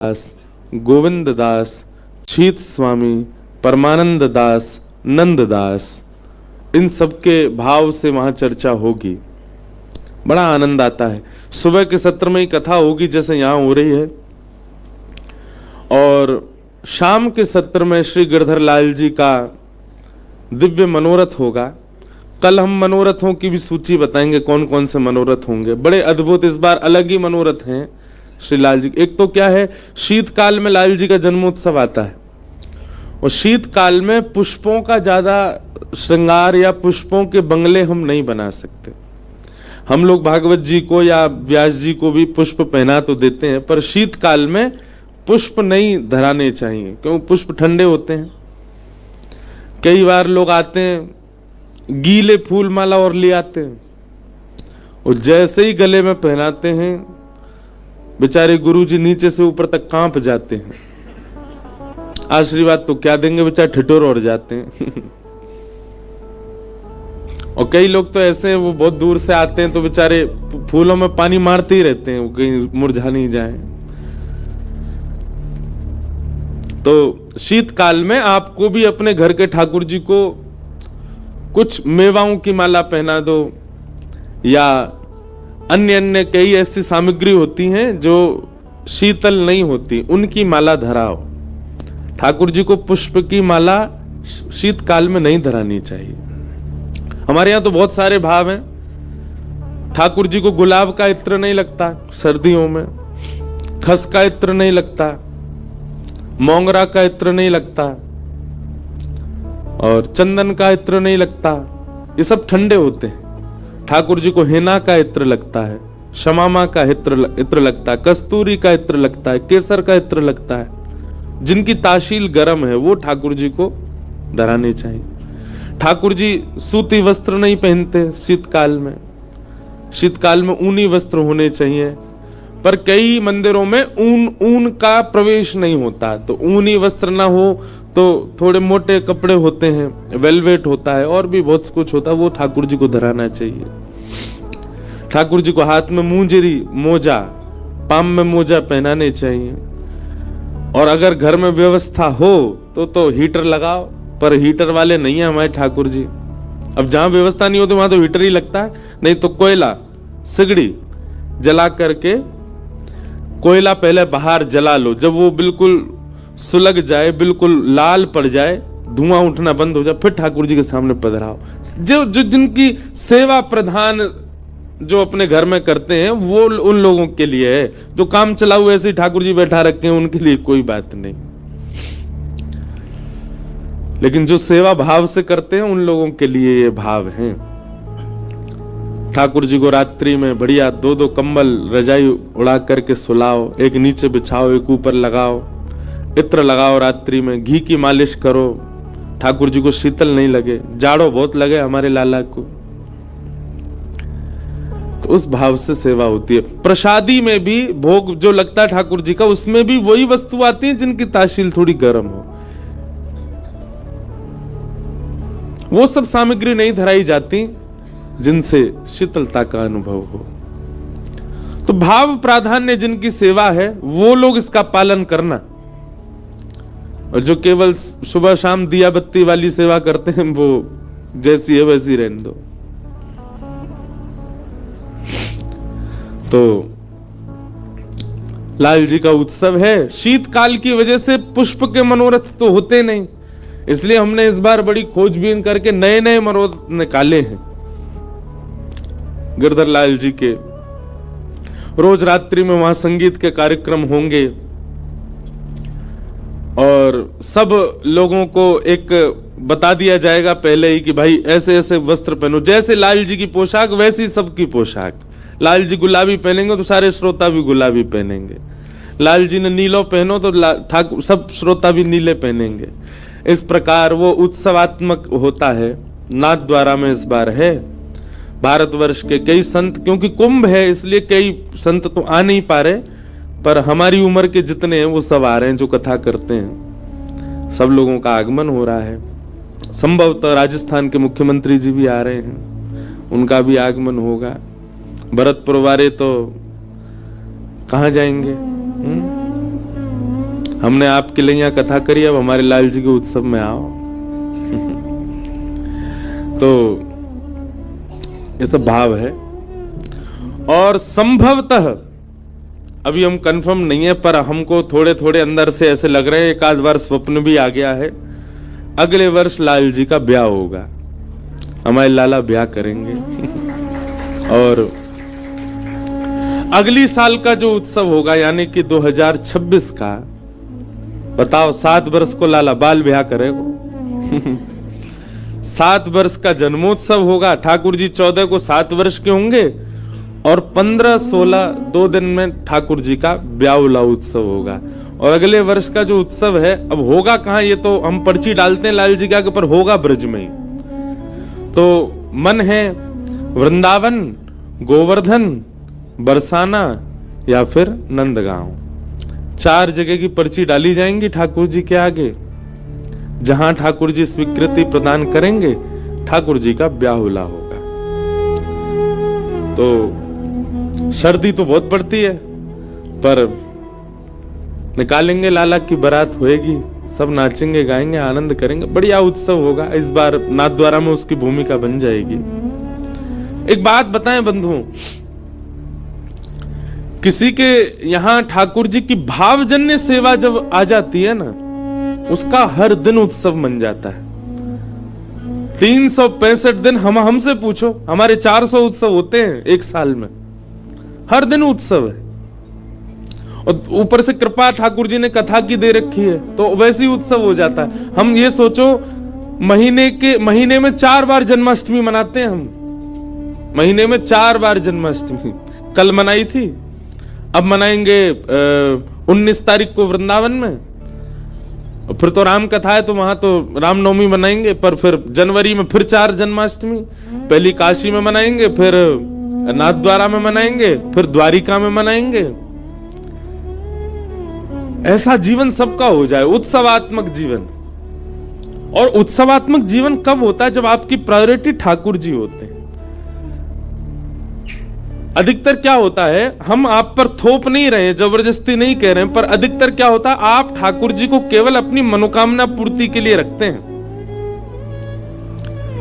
दास, गोविंद दास, शीत स्वामी, परमानंद दास, नंद दास, इन सबके भाव से वहां चर्चा होगी। बड़ा आनंद आता है। सुबह के सत्र में ही कथा होगी जैसे यहां हो रही है, और शाम के सत्र में श्री गिरधर लाल जी का दिव्य मनोरथ होगा। कल हम मनोरथों की भी सूची बताएंगे, कौन कौन से मनोरथ होंगे। बड़े अद्भुत इस बार अलग ही मनोरथ हैं श्री लाल जी। एक तो क्या है, शीतकाल में लाल जी का जन्मोत्सव आता है, और शीतकाल में पुष्पों का ज्यादा श्रृंगार या पुष्पों के बंगले हम नहीं बना सकते। हम लोग भागवत जी को या व्यास जी को भी पुष्प पहना तो देते हैं, पर शीतकाल में पुष्प नहीं धराने चाहिए, क्योंकि पुष्प ठंडे होते हैं। कई बार लोग आते हैं गीले फूल माला और ले आते हैं, और जैसे ही गले में पहनाते हैं बेचारे गुरुजी नीचे से ऊपर तक कांप जाते हैं। आशीर्वाद तो क्या देंगे, बेचारे ठिठुर और जाते हैं। और कई लोग तो ऐसे हैं, वो बहुत दूर से आते हैं तो बेचारे फूलों में पानी मारते ही रहते हैं, वो कहीं मुरझा नहीं जाए। तो शीतकाल में आपको भी अपने घर के ठाकुर जी को कुछ मेवाओं की माला पहना दो, या अन्य अन्य कई ऐसी सामग्री होती हैं जो शीतल नहीं होती, उनकी माला धराओ। ठाकुर जी को पुष्प की माला शीतकाल में नहीं धरानी चाहिए। हमारे यहाँ तो बहुत सारे भाव हैं। ठाकुर जी को गुलाब का इत्र नहीं लगता सर्दियों में, खस का इत्र नहीं लगता, मोंगरा का इत्र नहीं लगता, और चंदन का इत्र नहीं लगता। ये सब ठंडे होते हैं। ठाकुर जी को हेना का इत्र लगता है, शमामा का इत्र लगता है, कस्तूरी का इत्र लगता है, केसर का इत्र लगता है। जिनकी ताशील गर्म है वो ठाकुर जी को धराने चाहिए। ठाकुर जी सूती वस्त्र नहीं पहनते शीतकाल में। शीतकाल में ऊनी वस्त्र होने चाहिए, पर कई मंदिरों में ऊन का प्रवेश नहीं होता, तो ऊनी वस्त्र ना हो तो थोड़े मोटे कपड़े होते हैं, वेलवेट होता है, और भी बहुत कुछ होता है, वो ठाकुर जी को धराना चाहिए। ठाकुर जी को हाथ में मूंजरी मोजा, पाम में मोजा पहनाने चाहिए। और अगर घर में व्यवस्था हो तो हीटर लगाओ, पर हीटर वाले नहीं है हमारे ठाकुर जी। अब जहां व्यवस्था नहीं होती वहां तो हीटर ही लगता है, नहीं तो कोयला सिगड़ी जला करके कोयला पहले बाहर जला लो। जब वो बिल्कुल सुलग जाए, बिल्कुल लाल पड़ जाए, धुआं उठना बंद हो जाए, फिर ठाकुर जी के सामने पधराओ। जो जिनकी सेवा प्रधान जो अपने घर में करते हैं वो उन लोगों के लिए है। जो काम चलाऊ ऐसे ठाकुर जी बैठा रखे हैं उनके लिए कोई बात नहीं, लेकिन जो सेवा भाव से करते हैं उन लोगों के लिए ये भाव है। ठाकुर जी को रात्रि में बढ़िया 2-2 कंबल रजाई उड़ा करके सुलाओ, एक नीचे बिछाओ, एक ऊपर लगाओ, इत्र लगाओ, रात्रि में घी की मालिश करो, ठाकुर जी को शीतल नहीं लगे, जाड़ो बहुत लगे हमारे लाला को, तो उस भाव से सेवा होती है। प्रसादी में भी भोग जो लगता है ठाकुर जी का, उसमें भी वही वस्तु आती है जिनकी ताशील थोड़ी गर्म हो। वो सब सामग्री नहीं धराई जाती जिनसे शीतलता का अनुभव हो। तो भाव प्राधान्य जिनकी सेवा है वो लोग इसका पालन करना, और जो केवल सुबह शाम दिया बत्ती वाली सेवा करते हैं वो जैसी है वैसी रहने दो। तो लाल जी का उत्सव है। शीतकाल की वजह से पुष्प के मनोरथ तो होते नहीं, इसलिए हमने इस बार बड़ी खोजबीन करके नए नए मनोरथ निकाले हैं गिरधर लाल जी के। रोज रात्रि में वहां संगीत के कार्यक्रम होंगे, और सब लोगों को एक बता दिया जाएगा पहले ही कि भाई ऐसे ऐसे वस्त्र पहनो। जैसे लाल जी की पोशाक वैसी सबकी पोशाक। लाल जी गुलाबी पहनेंगे तो सारे श्रोता भी गुलाबी पहनेंगे। लाल जी ने नीलो पहनो तो ठाकुर सब श्रोता भी नीले पहनेंगे। इस प्रकार वो उत्सवात्मक होता है। नाथ द्वारा में इस बार है। भारतवर्ष के कई संत, क्योंकि कुंभ है इसलिए कई संत तो आ नहीं पा रहे, पर हमारी उम्र के जितने हैं वो सब आ रहे हैं जो कथा करते हैं। सब लोगों का आगमन हो रहा है। संभवतः राजस्थान के मुख्यमंत्री जी भी आ रहे हैं, उनका भी आगमन होगा। भरतपुर वाले तो कहाँ जाएंगे? हमने आपके लिए यहाँ कथा करी, अब हमारे लाल जी के उत्सव में आओ। तो ये सब भाव है। और संभवतः अभी हम कंफर्म नहीं है, पर हमको थोड़े थोड़े अंदर से ऐसे लग रहे हैं, एक आध बार स्वप्न भी आ गया है, अगले वर्ष लाल जी का ब्याह होगा, हमारे लाला ब्याह करेंगे। और अगली साल का जो उत्सव होगा यानी कि 2026 का, बताओ 7 वर्ष को लाला बाल ब्याह करेगा। 7 वर्ष का जन्मोत्सव होगा। ठाकुर जी 14 को 7 वर्ष के होंगे और 15, 16 2 दिन में ठाकुर जी का ब्याहुला उत्सव होगा। और अगले वर्ष का जो उत्सव है, अब होगा कहां ये तो हम पर्ची डालते हैं लाल जी का, पर होगा ब्रज में ही। तो मन है वृंदावन, गोवर्धन, बरसाना या फिर नंदगांव, 4 जगह की पर्ची डाली जाएंगी ठाकुर जी के आगे। जहां ठाकुर जी स्वीकृति प्रदान करेंगे, ठाकुर जी का ब्याहुला होगा। तो सर्दी तो बहुत पड़ती है, पर निकालेंगे लाला की बारात होएगी, सब नाचेंगे गाएंगे आनंद करेंगे, बढ़िया उत्सव होगा। इस बार नाथद्वारा में उसकी भूमिका बन जाएगी। एक बात बताएं बंधुओं, किसी के यहां ठाकुर जी की भावजन्य सेवा जब आ जाती है ना, उसका हर दिन उत्सव बन जाता है। 365 दिन हमसे पूछो, हमारे 400 उत्सव होते हैं एक साल में, हर दिन उत्सव है। और ऊपर से कृपा ठाकुर जी ने कथा की दे रखी है, तो वैसे ही उत्सव हो जाता है। हम ये सोचो, महीने में 4 बार जन्माष्टमी मनाते हैं हम, महीने में 4 बार जन्माष्टमी। कल मनाई थी, अब मनाएंगे 19 तारीख को वृंदावन में, फिर तो राम कथा है तो वहां तो रामनवमी मनाएंगे, पर फिर जनवरी में फिर 4 जन्माष्टमी, पहली काशी में मनाएंगे, फिर नाथद्वारा में मनाएंगे, फिर द्वारिका में मनाएंगे। ऐसा जीवन सबका हो जाए, उत्सवात्मक जीवन। और उत्सवात्मक जीवन कब होता है? जब आपकी प्रायोरिटी ठाकुर जी होते हैं। अधिकतर क्या होता है, हम आप पर थोप नहीं रहे, जबरदस्ती नहीं कह रहे हैं, पर अधिकतर क्या होता है, आप ठाकुर जी को केवल अपनी मनोकामना पूर्ति के लिए रखते हैं।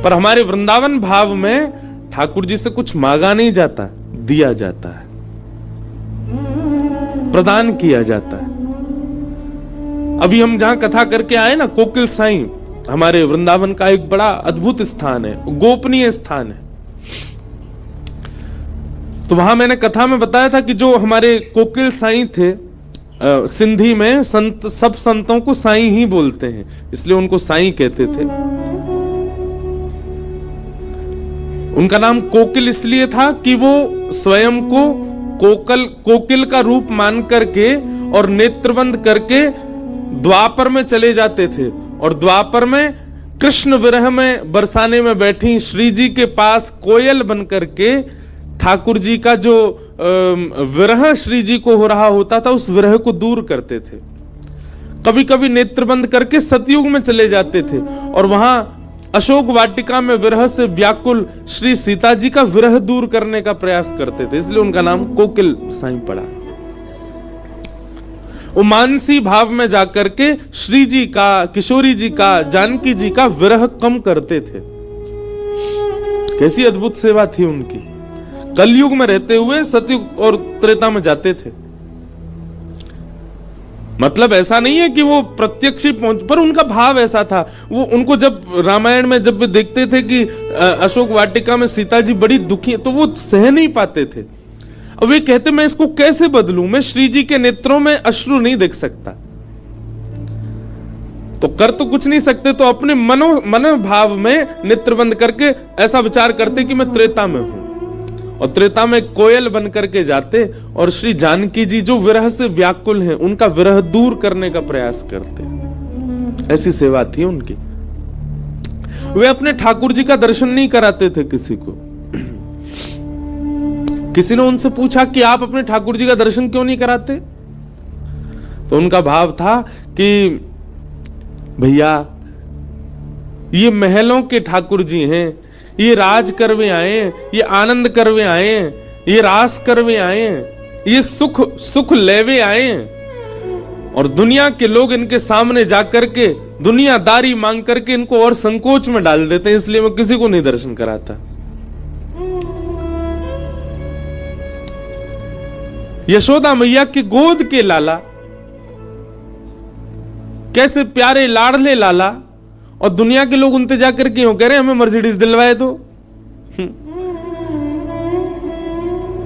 पर हमारे वृंदावन भाव में ठाकुर जी से कुछ मांगा नहीं जाता, दिया जाता है, प्रदान किया जाता है। अभी हम जहां कथा करके आए ना, कोकिल साईं हमारे वृंदावन का एक बड़ा अद्भुत स्थान है, गोपनीय स्थान है। तो वहां मैंने कथा में बताया था कि जो हमारे कोकिल साईं थे, सिंधी में संत, सब संतों को साईं ही बोलते हैं, इसलिए उनको साईं कहते थे। उनका नाम कोकिल इसलिए था कि वो स्वयं को कोकिल का रूप मान करके और नेत्रबंद करके द्वापर में चले जाते थे, और द्वापर में कृष्ण विरह में बरसाने में बैठी श्री जी के पास कोयल बन करके ठाकुर जी का जो विरह श्री जी को हो रहा होता था, उस विरह को दूर करते थे। कभी कभी नेत्रबंद करके सतयुग में चले जाते थे, और वहां अशोक वाटिका में विरह से व्याकुल श्री सीता जी का विरह दूर करने का प्रयास करते थे, इसलिए उनका नाम कोकिल साईं पड़ा। वो मानसी भाव में जाकर के श्री जी का, किशोरी जी का, जानकी जी का विरह कम करते थे। कैसी अद्भुत सेवा थी उनकी। कलयुग में रहते हुए सतयुग और त्रेता में जाते थे। मतलब ऐसा नहीं है कि वो प्रत्यक्ष ही पहुंच, पर उनका भाव ऐसा था। वो उनको जब रामायण में जब देखते थे कि अशोक वाटिका में सीता जी बड़ी दुखी है, तो वो सह नहीं पाते थे। अब वे कहते मैं इसको कैसे बदलूं, मैं श्री जी के नेत्रों में अश्रु नहीं देख सकता। तो कर तो कुछ नहीं सकते, तो अपने मनोभाव में नेत्र बंद करके ऐसा विचार करते कि मैं त्रेता में हूं, और त्रेता में कोयल बन करके जाते, और श्री जानकी जी जो विरह से व्याकुल हैं, उनका विरह दूर करने का प्रयास करते। ऐसी सेवा थी उनकी। वे अपने ठाकुर जी का दर्शन नहीं कराते थे किसी को। किसी ने उनसे पूछा कि आप अपने ठाकुर जी का दर्शन क्यों नहीं कराते? तो उनका भाव था कि भैया ये महलों के ठाकुर जी हैं, ये राज करवे आए हैं, ये आनंद करवे आए हैं, ये रास करवे आए हैं, ये सुख लेवे आए हैं। और दुनिया के लोग इनके सामने जाकर के दुनियादारी मांग करके इनको और संकोच में डाल देते हैं, इसलिए मैं किसी को नहीं दर्शन कराता। यशोदा मैया की गोद के लाला, कैसे प्यारे लाडले लाला, और दुनिया के लोग उनसे जाकर के कह रहे हैं हमें मर्सिडीज दिलवाए दो।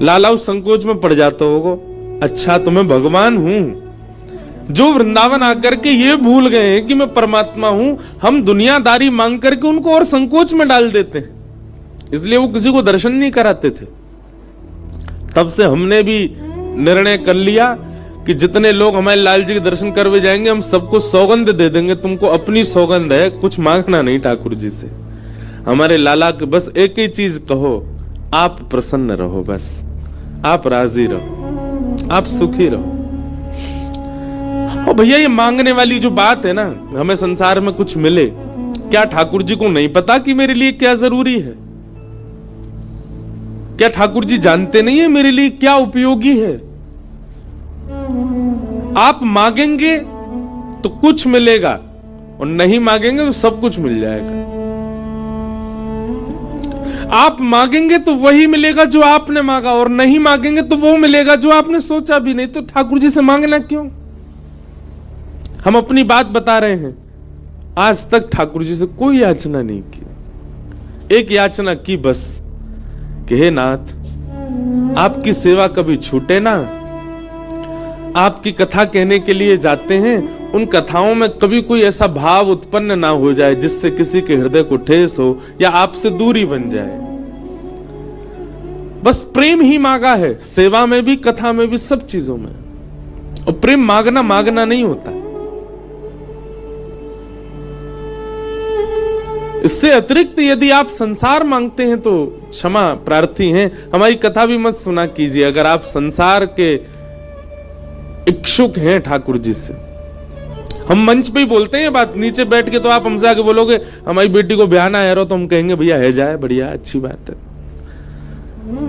लाला उस संकोच में पड़ जाता होगा, अच्छा तो मैं भगवान हूं जो वृंदावन आकर के ये भूल गए हैं कि मैं परमात्मा हूं। हम दुनियादारी मांग करके उनको और संकोच में डाल देते हैं, इसलिए वो किसी को दर्शन नहीं कराते थे। तब से हमने भी निर्णय कर लिया कि जितने लोग हमारे लाल जी के दर्शन करवे जाएंगे हम सबको सौगंध दे देंगे, तुमको अपनी सौगंध है, कुछ मांगना नहीं ठाकुर जी से। हमारे लाला के बस एक ही चीज कहो, आप प्रसन्न रहो, बस आप राजी रहो, आप सुखी रहो। और भैया ये मांगने वाली जो बात है ना, हमें संसार में कुछ मिले, क्या ठाकुर जी को नहीं पता कि मेरे लिए क्या जरूरी है? क्या ठाकुर जी जानते नहीं है मेरे लिए क्या उपयोगी है? आप मांगेंगे तो कुछ मिलेगा और नहीं मांगेंगे तो सब कुछ मिल जाएगा। आप मांगेंगे तो वही मिलेगा जो आपने मांगा, और नहीं मांगेंगे तो वो मिलेगा जो आपने सोचा भी नहीं। तो ठाकुर जी से मांगना क्यों? हम अपनी बात बता रहे हैं, आज तक ठाकुर जी से कोई याचना नहीं की। एक याचना की बस कि हे नाथ, आपकी सेवा कभी छूटे ना। आपकी कथा कहने के लिए जाते हैं, उन कथाओं में कभी कोई ऐसा भाव उत्पन्न ना हो जाए जिससे किसी के हृदय को ठेस हो या आपसे दूरी बन जाए। बस प्रेम ही मांगा है, सेवा में भी, कथा में भी, सब चीजों में। और प्रेम मांगना नहीं होता। इससे अतिरिक्त यदि आप संसार मांगते हैं तो क्षमा प्रार्थी हैं, हमारी कथा भी मत सुना कीजिए। अगर आप संसार के इच्छुक हैं ठाकुर जी से, हम मंच पे ही बोलते हैं ये बात, नीचे बैठ के तो आप हमसे आके बोलोगे हमारी बेटी को ब्याह ना है रहो, तो हम कहेंगे भैया है जाए, बढ़िया अच्छी बात है।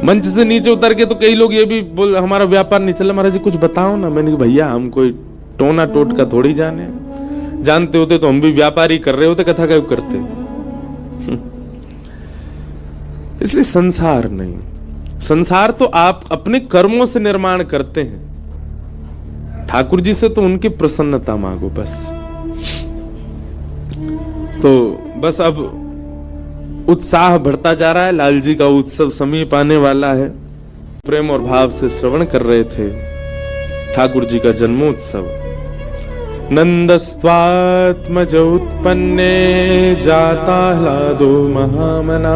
मंच से नीचे उतर के तो कई लोग ये भी बोल हमारा व्यापार नहीं चला, महाराज जी कुछ बताओ ना। मैंने कहा भैया हम कोई टोना टोट का थोड़ी जाने, जानते होते तो हम भी व्यापारी कर रहे होते, कथा क्यों करते। इसलिए संसार नहीं, संसार तो आप अपने कर्मों से निर्माण करते हैं। ठाकुर जी से तो उनकी प्रसन्नता मांगो बस। तो बस अब उत्साह बढ़ता जा रहा है, लाल जी का उत्सव समीप आने वाला है। प्रेम और भाव से श्रवण कर रहे थे ठाकुर जी का जन्मोत्सव। नंदस्त्वात्मज उत्पन्ने जाता ह्लादो महामना,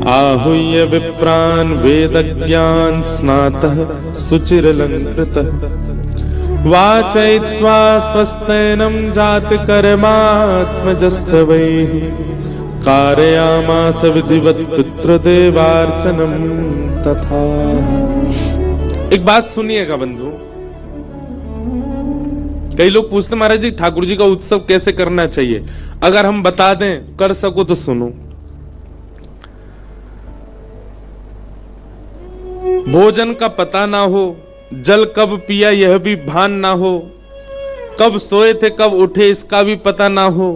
आहूय विप्रान वेदज्ञान स्नातः सुचिरलंकृतः, वाचयित्वा स्वस्तेनं जात कर्मात्मजस्य वै, कारयामास विधिवत् पितृदेवार्चनं तथा। एक बात सुनिएगा बंधु, कई लोग पूछते महाराज जी ठाकुर जी का उत्सव कैसे करना चाहिए? अगर हम बता दें, कर सको तो सुनो। भोजन का पता ना हो, जल कब पिया यह भी भान ना हो, कब सोए थे कब उठे इसका भी पता ना हो,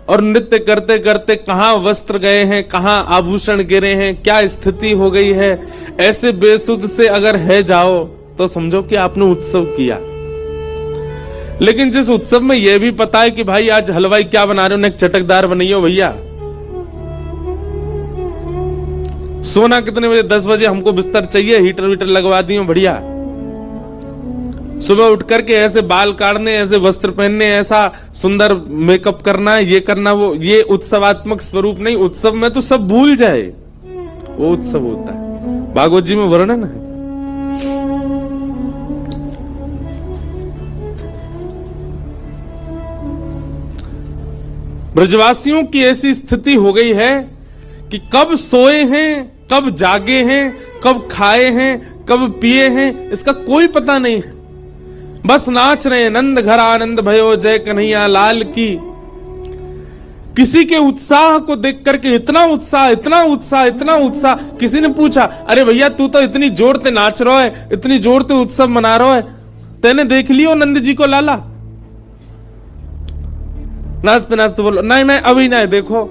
और नृत्य करते करते कहां वस्त्र गए हैं, कहां आभूषण गिरे हैं, क्या स्थिति हो गई है, ऐसे बेसुध से अगर है जाओ तो समझो कि आपने उत्सव किया। लेकिन जिस उत्सव में यह भी पता है कि भाई आज हलवाई क्या बना रहे हो, एक चटकदार बनाइयो भैया, सोना कितने बजे, 10 बजे हमको बिस्तर चाहिए, हीटर वीटर लगवा दियो बढ़िया, सुबह उठ करके ऐसे बाल काटने, ऐसे वस्त्र पहनने, ऐसा सुंदर मेकअप करना, ये करना, वो, ये उत्सवात्मक स्वरूप नहीं। उत्सव में तो सब भूल जाए, वो उत्सव होता है। भागवत जी में वर्णन है। ब्रजवासियों की ऐसी स्थिति हो गई है कि कब सोए हैं, कब जागे हैं, कब खाए हैं, कब पिए हैं, इसका कोई पता नहीं है। बस नाच रहे हैं, नंद घर आनंद भयो जय कन्हैया लाल की। किसी के उत्साह को देख करके इतना उत्साह, इतना उत्साह, इतना उत्साह। किसी ने पूछा अरे भैया तू तो इतनी जोर से नाच रहा है, इतनी जोर से उत्सव मना रहा है, तेने देख लियो नंद जी को लाला? नाचते नाचते बोलो नहीं नहीं अभी नहीं देखो।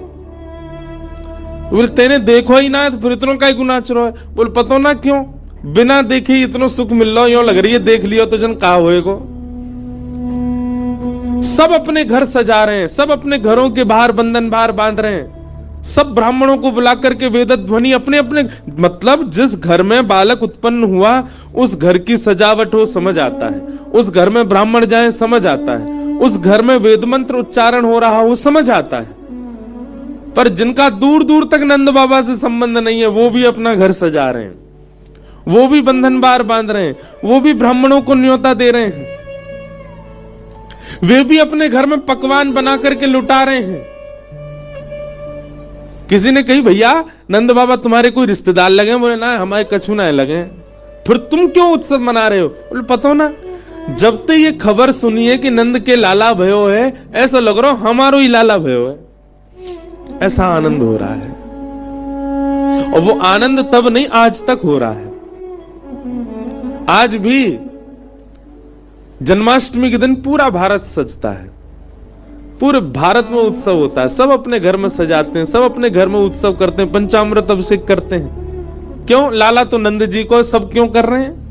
बोले तेने देखो ही ना है तो फिर इतना काय गुनाह नाच रहा है? बोले पता ना क्यों, बिना देखे इतना सुख मिल रहा यूं लग रही है, देख लियो तो जन कहा होएगो। सब अपने घर सजा रहे हैं, सब अपने घरों के बाहर बंधन बाहर बांध रहे हैं, सब ब्राह्मणों को बुला करके वेद ध्वनि अपने अपने, मतलब जिस घर में बालक उत्पन्न हुआ उस घर की सजावट हो समझ आता है, उस घर में ब्राह्मण जाए समझ आता है, उस घर में वेद मंत्र उच्चारण हो रहा हो समझ आता है। पर जिनका दूर दूर तक नंद बाबा से संबंध नहीं है वो भी अपना घर सजा रहे हैं, वो भी बंधन बार बांध रहे हैं, वो भी ब्राह्मणों को न्योता दे रहे हैं, वे भी अपने घर में पकवान बना करके लुटा रहे हैं। किसी ने कही भैया नंद बाबा तुम्हारे कोई रिश्तेदार लगे? बोले ना हमारे कछु ना लगे। फिर तुम क्यों उत्सव मना रहे हो? बोले पता ना, जब तक ये खबर सुनी है कि नंद के लाला भयो है, ऐसा लग रहा हमारो ही लाला भयो है, ऐसा आनंद हो रहा है। और वो आनंद तब नहीं आज तक हो रहा है। आज भी जन्माष्टमी के दिन पूरा भारत सजता है, पूरे भारत में उत्सव होता है, सब अपने घर में सजाते हैं, सब अपने घर में उत्सव करते हैं, पंचामृत अभिषेक करते हैं। क्यों? लाला तो नंद जी को, सब क्यों कर रहे हैं?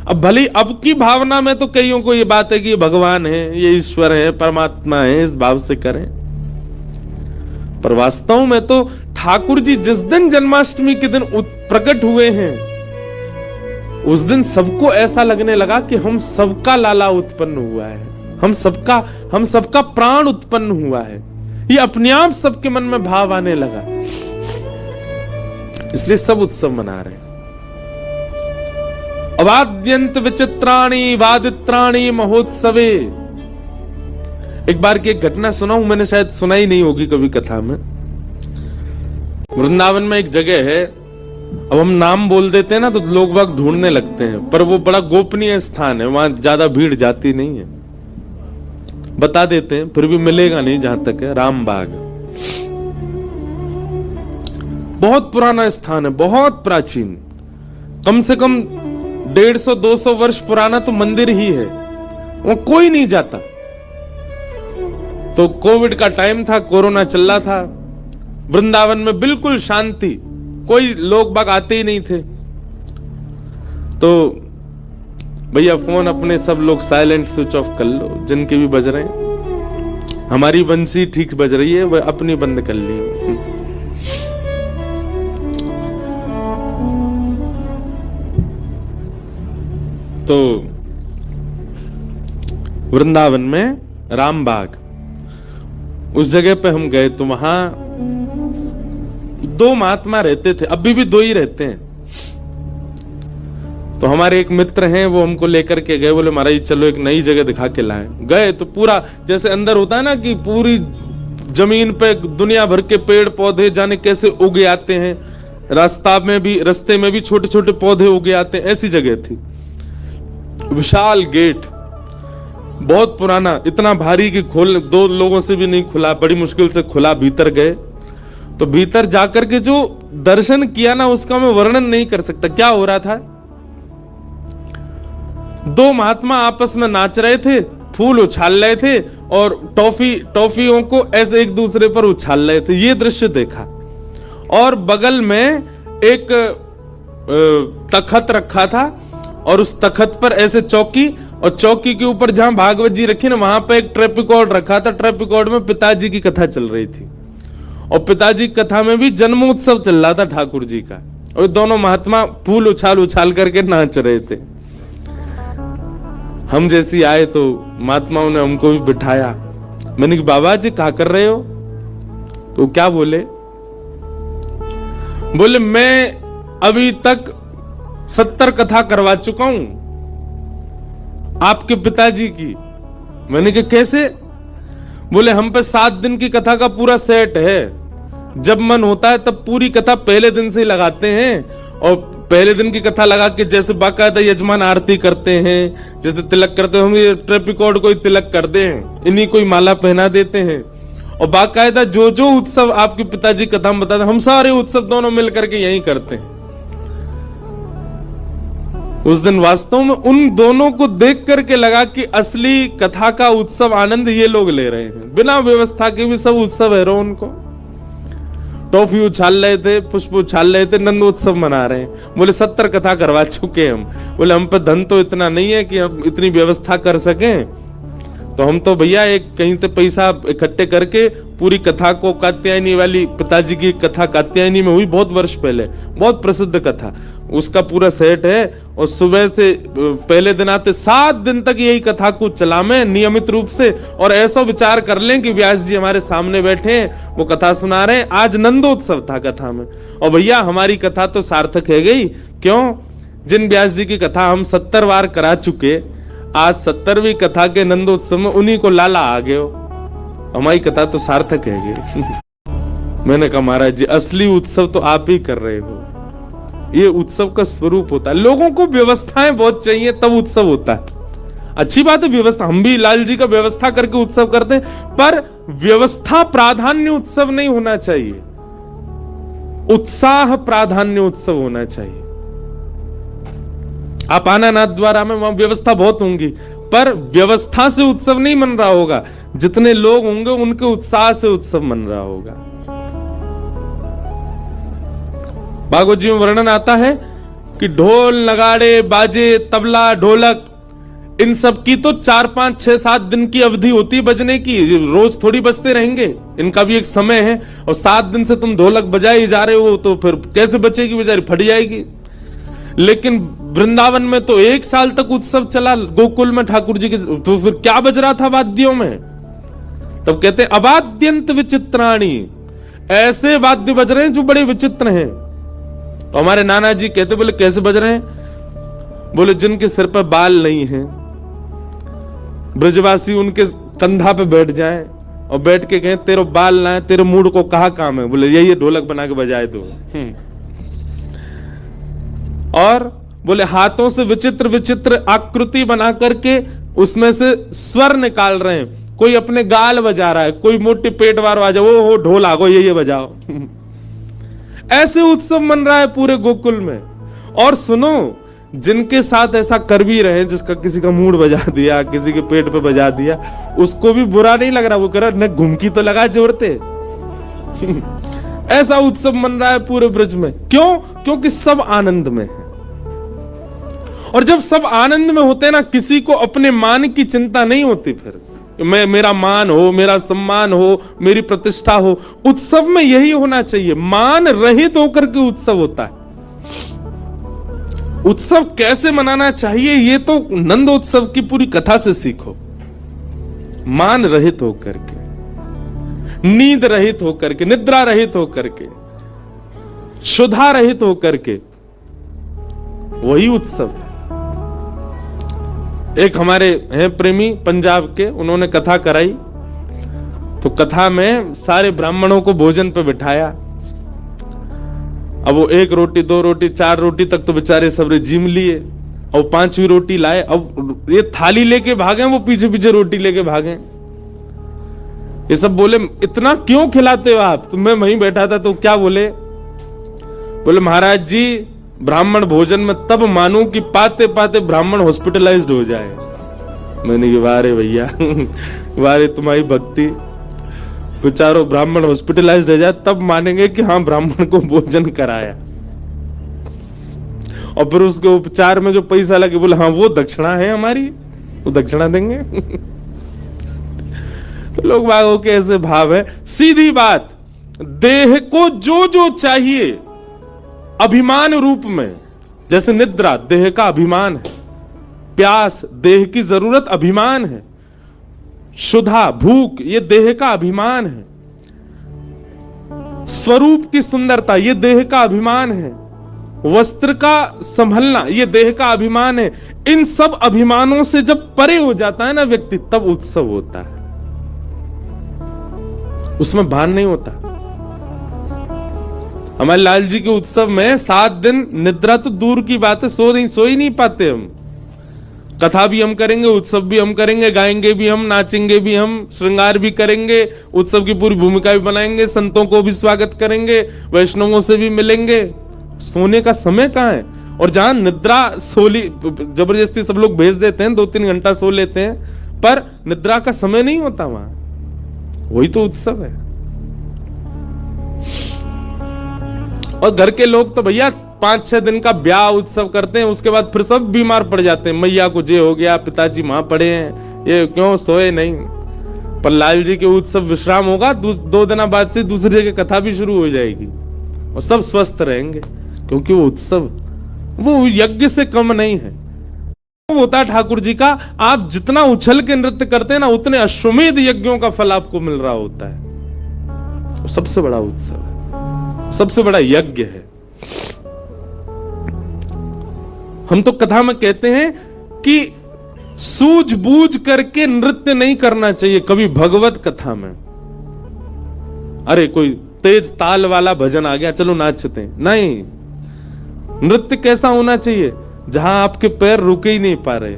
अब भली अब की भावना में तो कईयों को ये बात है कि ये भगवान है, ये ईश्वर है, परमात्मा है, इस भाव से करें। पर वास्तव में तो ठाकुर जी जिस दिन जन्माष्टमी के दिन प्रकट हुए हैं उस दिन सबको ऐसा लगने लगा कि हम सबका लाला उत्पन्न हुआ है, हम सबका प्राण उत्पन्न हुआ है। ये अपने आप सबके मन में भाव आने लगा, इसलिए सब उत्सव मना रहे हैं। अवाद्यंत विचित्राणि वादित्राणि महोत्सवे। एक बार की एक घटना सुनाऊं, मैंने शायद सुना ही नहीं होगी कभी कथा में। वृंदावन में एक जगह है, अब हम नाम बोल देते हैं ना तो लोग बाग ढूंढने लगते हैं, पर वो बड़ा गोपनीय स्थान है, वहां ज्यादा भीड़ जाती नहीं है। बता देते हैं, फिर भी मिलेगा नहीं जहां तक है। रामबाग बहुत पुराना स्थान है, बहुत प्राचीन, कम से कम 150-200 वर्ष पुराना तो मंदिर ही है, वहां कोई नहीं जाता। तो कोविड का टाइम था, कोरोना चल रहा था, वृंदावन में बिल्कुल शांति, कोई लोग बाग आते ही नहीं थे। तो भैया फोन अपने सब लोग साइलेंट स्विच ऑफ कर लो, जिनके भी बज रहे हैं। हमारी बंसी ठीक बज रही है, वह अपनी बंद कर ली। तो वृंदावन में रामबाग उस जगह पे हम गए तो वहां 2 महात्मा रहते थे, अभी भी 2 ही रहते हैं। तो हमारे एक मित्र हैं, वो हमको लेकर के गए, बोले महाराज चलो एक नई जगह दिखा के लाए। गए तो पूरा जैसे अंदर होता है ना कि पूरी जमीन पे दुनिया भर के पेड़ पौधे जाने कैसे उग आते हैं, रास्ते में भी छोटे छोटे पौधे उग आते हैं, ऐसी जगह थी। विशाल गेट, बहुत पुराना, इतना भारी कि खोल 2 लोगों से भी नहीं खुला, बड़ी मुश्किल से खुला। भीतर गए तो भीतर जाकर के जो दर्शन किया ना उसका मैं वर्णन नहीं कर सकता। क्या हो रहा था, 2 महात्मा आपस में नाच रहे थे, फूल उछाल रहे थे और टॉफियों को ऐसे एक दूसरे पर उछाल रहे थे। ये दृश्य देखा। और बगल में एक तखत रखा था और उस तखत पर ऐसे चौकी, और चौकी के ऊपर जहां भागवत जी रखी ना वहां पे एक ट्रैप रिकॉर्ड रखा था। ट्रैप रिकॉर्ड में पिताजी की कथा चल रही थी और पिताजी की कथा में भी जन्मोत्सव चल रहा था ठाकुर जी का, और दोनों महात्मा फूल उछाल उछाल करके नाच रहे थे। हम जैसी आए तो महात्माओं ने हमको भी बिठाया। मैंने कहा बाबा जी क्या कर रहे हो? तो क्या बोले मैं अभी तक 70 कथा करवा चुका हूं आपके पिताजी की। मैंने कहा कैसे? बोले हम पे 7 दिन की कथा का पूरा सेट है, जब मन होता है तब पूरी कथा पहले दिन से ही लगाते हैं, और पहले दिन की कथा लगा के जैसे बाकायदा यजमान आरती करते हैं, जैसे तिलक करते हैं, हम ये ट्रैप रिकॉर्ड को तिलक कर दे, इन्हीं कोई माला पहना देते हैं, और बाकायदा जो जो उत्सव आपके पिताजी कथा में बताते हम सारे उत्सव दोनों मिलकर के यही करते हैं। उस दिन वास्तव में उन दोनों को देख करके लगा कि असली कथा का उत्सव आनंद ये लोग ले रहे हैं, बिना व्यवस्था के भी सब उत्सव है रो उनको। टॉफी उछाल रहे थे, पुष्प उछाल रहे थे, नंदोत्सव मना रहे हैं। बोले 70 कथा करवा चुके हम। बोले हम पे धन तो इतना नहीं है कि हम इतनी व्यवस्था कर सकें, तो हम तो भैया एक कहीं से पैसा इकट्ठे करके पूरी कथा को, कात्यायनी वाली पिताजी की कथा कात्यायनी में हुई बहुत वर्ष पहले, बहुत प्रसिद्ध कथा, उसका पूरा सेट है। और सुबह से पहले दिन आते 7 दिन तक यही कथा को चलावें नियमित रूप से, और ऐसा विचार कर लें कि व्यास जी हमारे सामने बैठे हैं, वो कथा सुना रहे हैं। आज नंदोत्सव था कथा में, और भैया हमारी कथा तो सार्थक है गई। क्यों? जिन व्यास जी की कथा हम 70 बार करा चुके, आज 70वीं कथा के नंदोत्सव में उन्हीं को लाला आ गए हो, हमारी कथा तो सार्थक है। मैंने कहा महाराज जी असली उत्सव तो आप ही कर रहे हो, ये उत्सव का स्वरूप होता है। लोगों को व्यवस्थाएं बहुत चाहिए तब उत्सव होता है। अच्छी बात है व्यवस्था, हम भी लाल जी का व्यवस्था करके उत्सव करते हैं, पर व्यवस्था प्राधान्य उत्सव नहीं होना चाहिए, उत्साह प्राधान्य उत्सव होना चाहिए। आप आना नाथ द्वारा में वहां व्यवस्था बहुत होंगी, पर व्यवस्था से उत्सव नहीं मन रहा होगा, जितने लोग होंगे उनके उत्साह से उत्सव मन रहा होगा। भागवत जी में वर्णन आता है कि ढोल नगाड़े बाजे तबला ढोलक इन सब की तो 4, 5, 6, 7 दिन की अवधि होती है बजने की, रोज थोड़ी बजते रहेंगे, इनका भी एक समय है। और 7 दिन से तुम ढोलक बजाए जा रहे हो तो फिर कैसे बचेगी बेचारी, फट जाएगी। लेकिन वृंदावन में तो 1 साल तक उत्सव चला गोकुल में ठाकुर जी के, तो फिर क्या बज रहा था वाद्यों में? तब कहते हैं अवाद्यंत विचित्राणी, ऐसे वाद्य बज रहे हैं जो बड़े विचित्र हैं। तो हमारे नाना जी कहते, बोले कैसे बज रहे हैं? बोले जिनके सिर पर बाल नहीं है, ब्रजवासी उनके कंधा पे बैठ जाएं और बैठ के कहें तेरे बाल ना है, तेरे मूड को कहा काम है? बोले यही ढोलक बना के बजाए दो। और बोले हाथों से विचित्र विचित्र आकृति बना करके उसमें से स्वर निकाल रहे हैं, कोई अपने गाल बजा रहा है, कोई मोटी पेट वार बजा, वो हो ढोल आगो ये बजाओ। ऐसे उत्सव मन रहा है पूरे गोकुल में। और सुनो, जिनके साथ ऐसा कर भी रहे, जिसका किसी का मूड बजा दिया, किसी के पेट पे बजा दिया, उसको भी बुरा नहीं लग रहा, वो कह रहा न घुमकी तो लगा जोड़ते। ऐसा उत्सव मन रहा है पूरे ब्रज में। क्यों? क्योंकि सब आनंद में है। और जब सब आनंद में होते हैं ना, किसी को अपने मान की चिंता नहीं होती। फिर मेरा मान हो, मेरा सम्मान हो, मेरी प्रतिष्ठा हो। उत्सव में यही होना चाहिए, मान रहित होकर के उत्सव होता है। उत्सव कैसे मनाना चाहिए ये तो नंदोत्सव की पूरी कथा से सीखो। मान रहित होकर के, नींद रहित होकर के, निद्रा रहित होकर के, क्षुधा रहित होकर के, वही उत्सव है। एक हमारे हैं प्रेमी पंजाब के, उन्होंने कथा कराई, तो कथा में सारे ब्राह्मणों को भोजन पे बिठाया। अब वो 1 रोटी 2 रोटी 4 रोटी तक तो बेचारे सबरे जीम लिए, और 5वीं रोटी लाए। अब ये थाली लेके भागे, वो पीछे पीछे रोटी लेके भागे। ये सब बोले इतना क्यों खिलाते हो आप? तो मैं वहीं बैठा था, तो क्या बोले? बोले महाराज जी ब्राह्मण भोजन में तब मानूं कि पाते पाते ब्राह्मण हॉस्पिटलाइज्ड हो जाए। मैंने कहा वारे भैया, वारे तुम्हारी भक्ति, बेचारों ब्राह्मण हॉस्पिटलाइज्ड हो जाए तब मानेंगे कि हाँ ब्राह्मण को भोजन कराया। और फिर उसके उपचार में जो पैसा लगे, बोले हाँ वो दक्षिणा है हमारी, वो दक्षिणा देंगे। तो लोग बागों के ऐसे भाव है। सीधी बात, देह को जो जो चाहिए अभिमान रूप में, जैसे निद्रा देह का अभिमान है, प्यास देह की जरूरत अभिमान है, क्षुधा भूख ये देह का अभिमान है, स्वरूप की सुंदरता ये देह का अभिमान है, वस्त्र का संभलना ये देह का अभिमान है। इन सब अभिमानों से जब परे हो जाता है ना व्यक्ति, तब उत्सव होता है, उसमें भान नहीं होता। हमारे लाल जी के उत्सव में 7 दिन निद्रा तो दूर की बात है, सो ही नहीं पाते हम। कथा भी हम करेंगे, उत्सव भी हम करेंगे, गाएंगे भी हम, नाचेंगे भी हम, श्रृंगार भी करेंगे, उत्सव की पूरी भूमिका भी बनाएंगे, संतों को भी स्वागत करेंगे, वैष्णवों से भी मिलेंगे। सोने का समय कहाँ है? और जहां निद्रा सोली जबरदस्ती सब लोग भेज देते हैं, 2-3 घंटा सो लेते हैं, पर निद्रा का समय नहीं होता वहां, वही तो उत्सव है। और घर के लोग तो भैया 5-6 दिन का ब्याह उत्सव करते हैं, उसके बाद फिर सब बीमार पड़ जाते हैं, मैया को जे हो गया, पिताजी वहां पड़े हैं, ये क्यों सोए नहीं। पर लाल जी के उत्सव विश्राम होगा, 2 दिन बाद से दूसरी जगह कथा भी शुरू हो जाएगी और सब स्वस्थ रहेंगे, क्योंकि वो उत्सव वो यज्ञ से कम नहीं है। होता है ठाकुर जी का, आप जितना उछल के नृत्य करते हैं ना, उतने अश्वमेध यज्ञों का फल आपको मिल रहा होता है। तो सबसे बड़ा उत्सव है, सबसे बड़ा यज्ञ है। हम तो कथा में कहते हैं कि सूझबूझ करके नृत्य नहीं करना चाहिए कभी भगवत कथा में। अरे कोई तेज ताल वाला भजन आ गया, चलो नाचते हैं, नहीं। नृत्य कैसा होना चाहिए, जहां आपके पैर रुके ही नहीं पा रहे,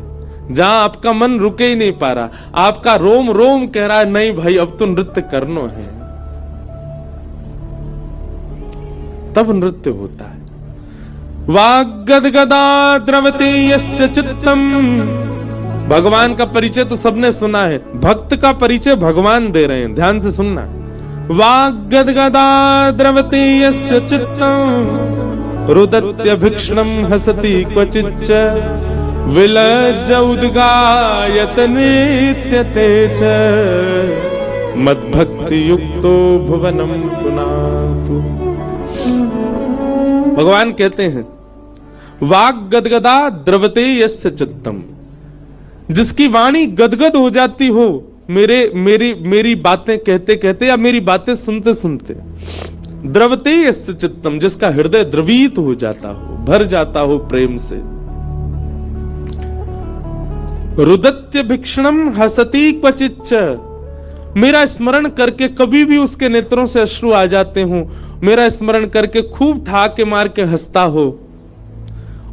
जहां आपका मन रुके ही नहीं पा रहा, आपका रोम रोम कह रहा है नहीं भाई अब तो नृत्य करना है, तब नृत्य होता है। वाग्गदगदा द्रवते यस्य चित्तम, भगवान का परिचय तो सबने सुना है, भक्त का परिचय भगवान दे रहे हैं, ध्यान से सुनना। वाग्गदगदा द्रवते यस्य चित्तम रुदत्य भिक्षणम हसति क्वचिच्च विलज्ज उद्गायत नृत्यते च मद्भक्ति युक्तो भुवनम पुनातु। भगवान कहते हैं वाग गदगदा द्रवते यस्य चित्तम, जिसकी वाणी गदगद हो जाती हो मेरी बातें कहते कहते या मेरी बातें सुनते सुनते, द्रवते यस्य चित्तम, जिसका हृदय द्रवित हो जाता हो, भर जाता हो प्रेम से। रुदत्य भिक्षणम हसति क्वचिच्च, मेरा स्मरण करके कभी भी उसके नेत्रों से अश्रु आ जाते हो, मेरा स्मरण करके खूब ठाके मार के हंसता हो।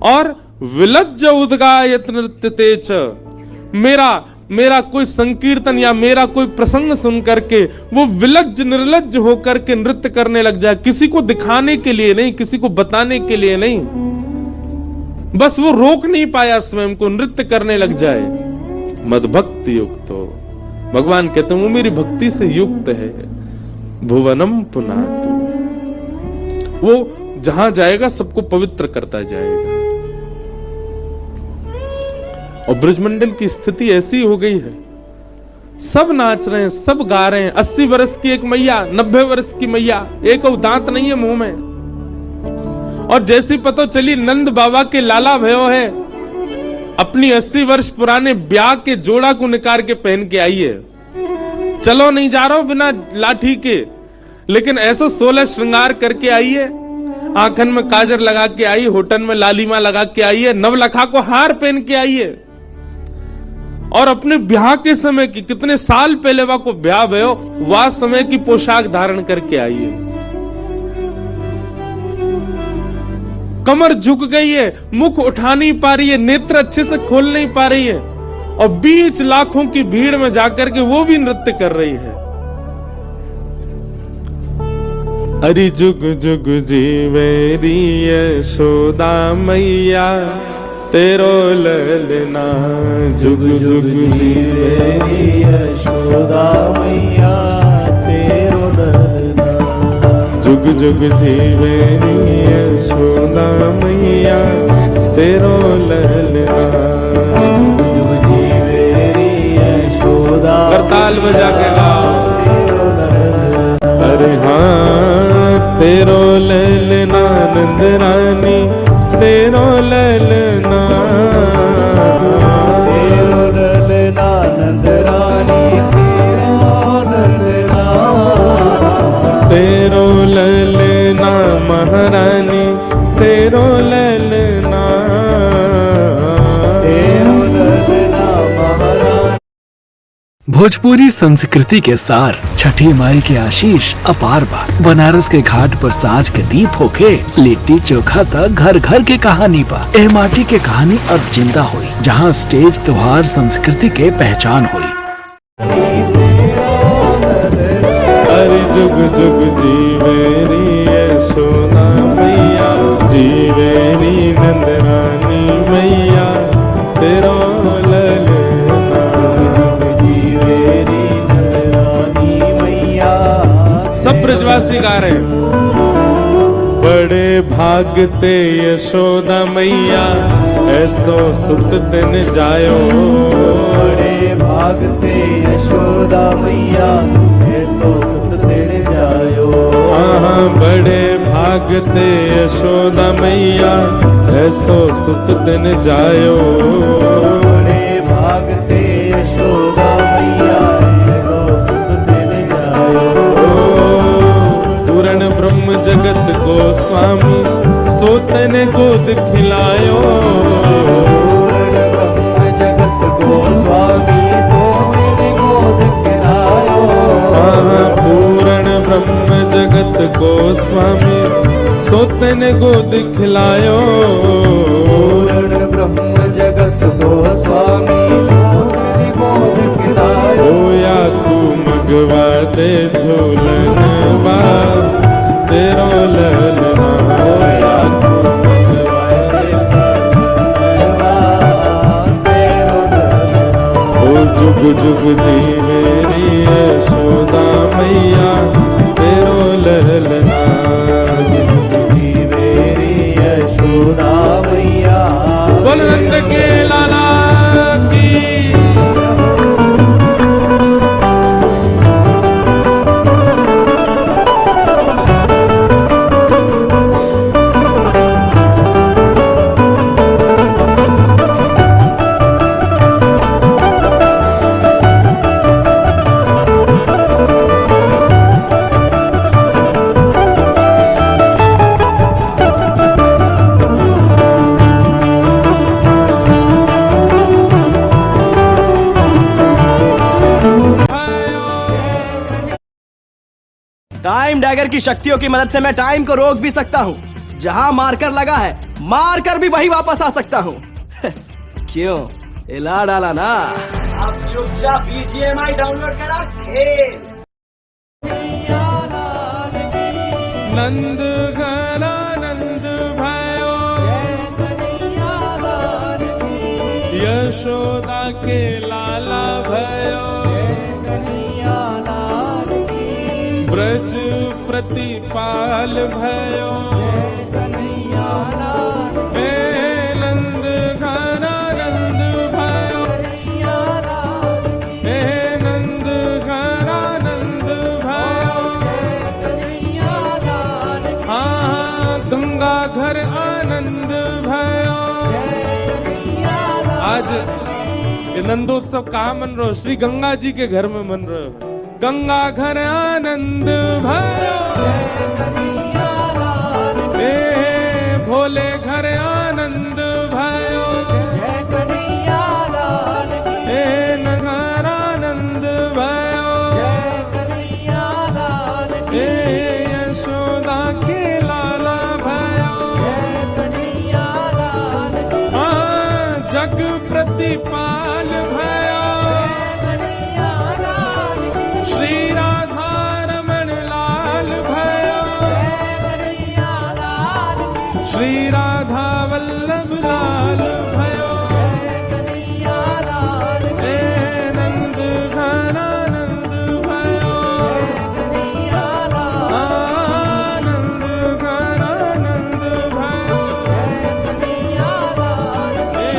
और विलज्ज उद्गायत नृत्यते च, मेरा कोई संकीर्तन या मेरा कोई प्रसंग सुन करके वो विलज्ज निर्लज्ज होकर के नृत्य करने लग जाए, किसी को दिखाने के लिए नहीं, किसी को बताने के लिए नहीं, बस वो रोक नहीं पाया स्वयं को, नृत्य करने लग जाए। मद्भक्ति युक्त हो, भगवान कहते हैं वो मेरी भक्ति से युक्त है। भुवनम पुनातु, वो जहां जाएगा सबको पवित्र करता जाएगा। और ब्रजमंडल की स्थिति ऐसी हो गई है, सब नाच रहे हैं, सब गा रहे हैं। 80 वर्ष की एक मैया, 90 वर्ष की मैया, एक दांत नहीं है मुंह में। और जैसी पता चली नंद बाबा के लाला भयो है, अपनी 80 वर्ष पुराने ब्याह के जोड़ा को निकाल के पहन के आई है। चलो नहीं जा रहा हूं बिना लाठी के, लेकिन ऐसा 16 श्रृंगार करके आई है, आंखन में काजर लगा के आई, होठन में लालिमा लगा के आई है, नवलखा को हार पहन के आई है। और अपने ब्याह के समय की, कितने साल पहले वह को ब्याह भयो, वह समय की पोशाक धारण करके आई है। कमर झुक गई है, मुख उठा नहीं पा रही है, नेत्र अच्छे से खोल नहीं पा रही है, और बीच लाखों की भीड़ में जाकर के वो भी नृत्य कर रही है। अरे जुग जुग जीवेरी यशोदा मैया, तेरो ललना जुग जुग जीवेरी यशोदा मैया, तेरो ललना जुग जुग जीवेरी यशोदा मैया, तेरो ललना जुग जीवेरी यशोदा। करताल बजा के गाओ, अरे हाँ तेरो ललना नंद रानी, तेरो ललना, तेरो ललना नंद रानी, तेरो ललना महारानी, तेरो ललना, तेरो ललना महारानी। भोजपुरी संस्कृति के सार छठी माई के आशीष अपार बा। बनारस के घाट पर साँझ के दीप होके लिट्टी चोखा तक घर घर के कहानी बा। एह माटी के कहानी अब जिंदा हुई, जहाँ स्टेज त्योहार संस्कृति के पहचान हुई। अरे जुग जुग जीवेरी यशोदा मैया, जीवेरी नंद रानी मैया तेरो ललना। जीवेरी नंद रानी मैया। सब ब्रजवासी गा रहे हैं। बड़े भाग ते यशोदा मैया ऐसो सुत तिन जायो। बड़े भाग ते यशोदा मैया ऐसो सुत तिन जायो। हाँ बड़े भाग ते यशोदा मैया ऐसो सुत तिन जायो। बड़े भाग ते यशोदा मैया ऐसो सुत तिन जायो। पूर्ण ब्रह्म जगत को स्वामी सोते ने गोद खिलायो। पूर्ण ब्रह्म जगत को स्वामी सोते ने गोद खिलायो। पूर्ण ब्रह्म जगत को स्वामी सोते ने गोद खिलायो। पूर्ण ब्रह्म जगत को स्वामी सोते ने गोद खिलायो। होया तू मगवा दे झूलन बा तेरो ललना। होया तू मगवा दे तेरो ललना। ओ जुग जुग जीवेरी यशोदा मैया तेरो ललना। जीवेरी यशोदा मैया। बोल नंद के लाला की। टाइम डैगर की शक्तियों की मदद से मैं टाइम को रोक भी सकता हूँ। जहां मार्कर लगा है मारकर भी वहीं वापस आ सकता हूँ। क्यों हिला डाला ना। अब चुपचाप BGMI डाउनलोड करा खेल। नंद घरा नंद भयो यशोदा के लाला भयो। ब्रज प्रतिपाल भयो। हे नंद घरा नंद भयो। हे नंद घरा नंद भयो। हाँ गंगा घर आनंद भयो। आज ये नंदोत्सव कहाँ मन रहो? श्री गंगा जी के घर में मन रहे हो। गंगा घर आनंद भयो। हे भोले घर आनंद भयो। हे नगर आनंद भयो। हे यशोदा के लाला भयो। हाँ जग प्रतिपाल भयो। श्री राधा रमण लाल भयो। श्री राधा वल्लभ लाल भयो। हे नंद घरा नंद भयो। आनंद घरा नंद भयो। हे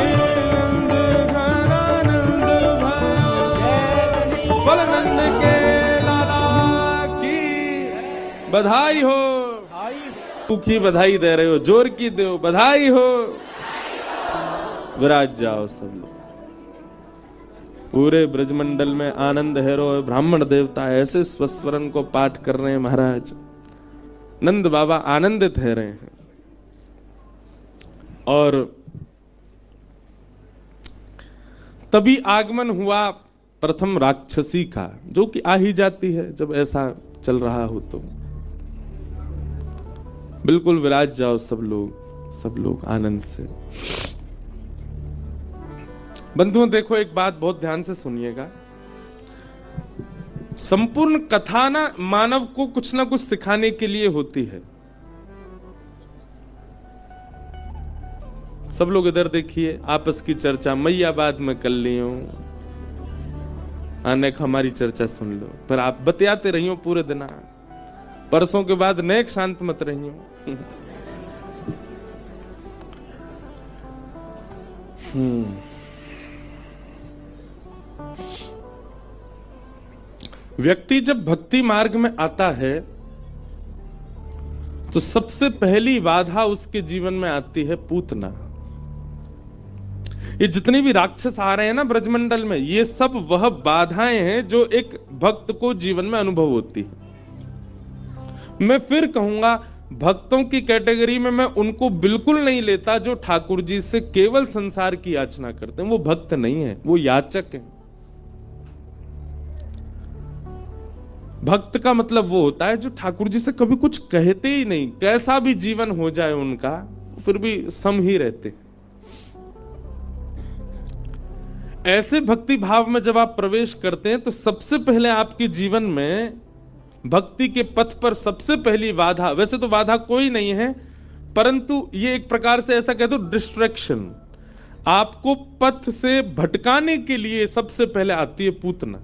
नंद घरा नंद भयो। बोल नंद के बधाई हो। की बधाई दे रहे हो, जोर की दो बधाई हो। विराज जाओ सब लोग। पूरे ब्रजमंडल में आनंद है रो। ब्राह्मण देवता ऐसे स्वस्वरण को पाठ कर रहे हैं महाराज। नंद बाबा आनंदित है रहे हैं। और तभी आगमन हुआ प्रथम राक्षसी का, जो कि आ ही जाती है जब ऐसा चल रहा हो तो। बिल्कुल विराज जाओ सब लोग आनंद से। बंधुओं देखो एक बात बहुत ध्यान से सुनिएगा। संपूर्ण कथा ना मानव को कुछ ना कुछ सिखाने के लिए होती है। सब लोग इधर देखिए, आपस की चर्चा मैया बाद में कर ली हूं, नेक हमारी चर्चा सुन लो, पर आप बतियाते रहियो पूरे दिन। परसों के बाद नेक शांत मत रहियो। व्यक्ति जब भक्ति मार्ग में आता है तो सबसे पहली बाधा उसके जीवन में आती है पूतना। ये जितने भी राक्षस आ रहे हैं ना ब्रजमंडल में, ये सब वह बाधाएं हैं जो एक भक्त को जीवन में अनुभव होती है। मैं फिर कहूंगा, भक्तों की कैटेगरी में मैं उनको बिल्कुल नहीं लेता जो ठाकुर जी से केवल संसार की याचना करते हैं। वो भक्त नहीं है, वो याचक है। भक्त का मतलब वो होता है जो ठाकुर जी से कभी कुछ कहते ही नहीं, कैसा भी जीवन हो जाए उनका, फिर भी सम ही रहते। ऐसे भक्ति भाव में जब आप प्रवेश करते हैं तो सबसे पहले आपके जीवन में भक्ति के पथ पर सबसे पहली बाधा, वैसे तो बाधा कोई नहीं है, परंतु ये एक प्रकार से ऐसा कह दो डिस्ट्रैक्शन, आपको पथ से भटकाने के लिए सबसे पहले आती है पूतना।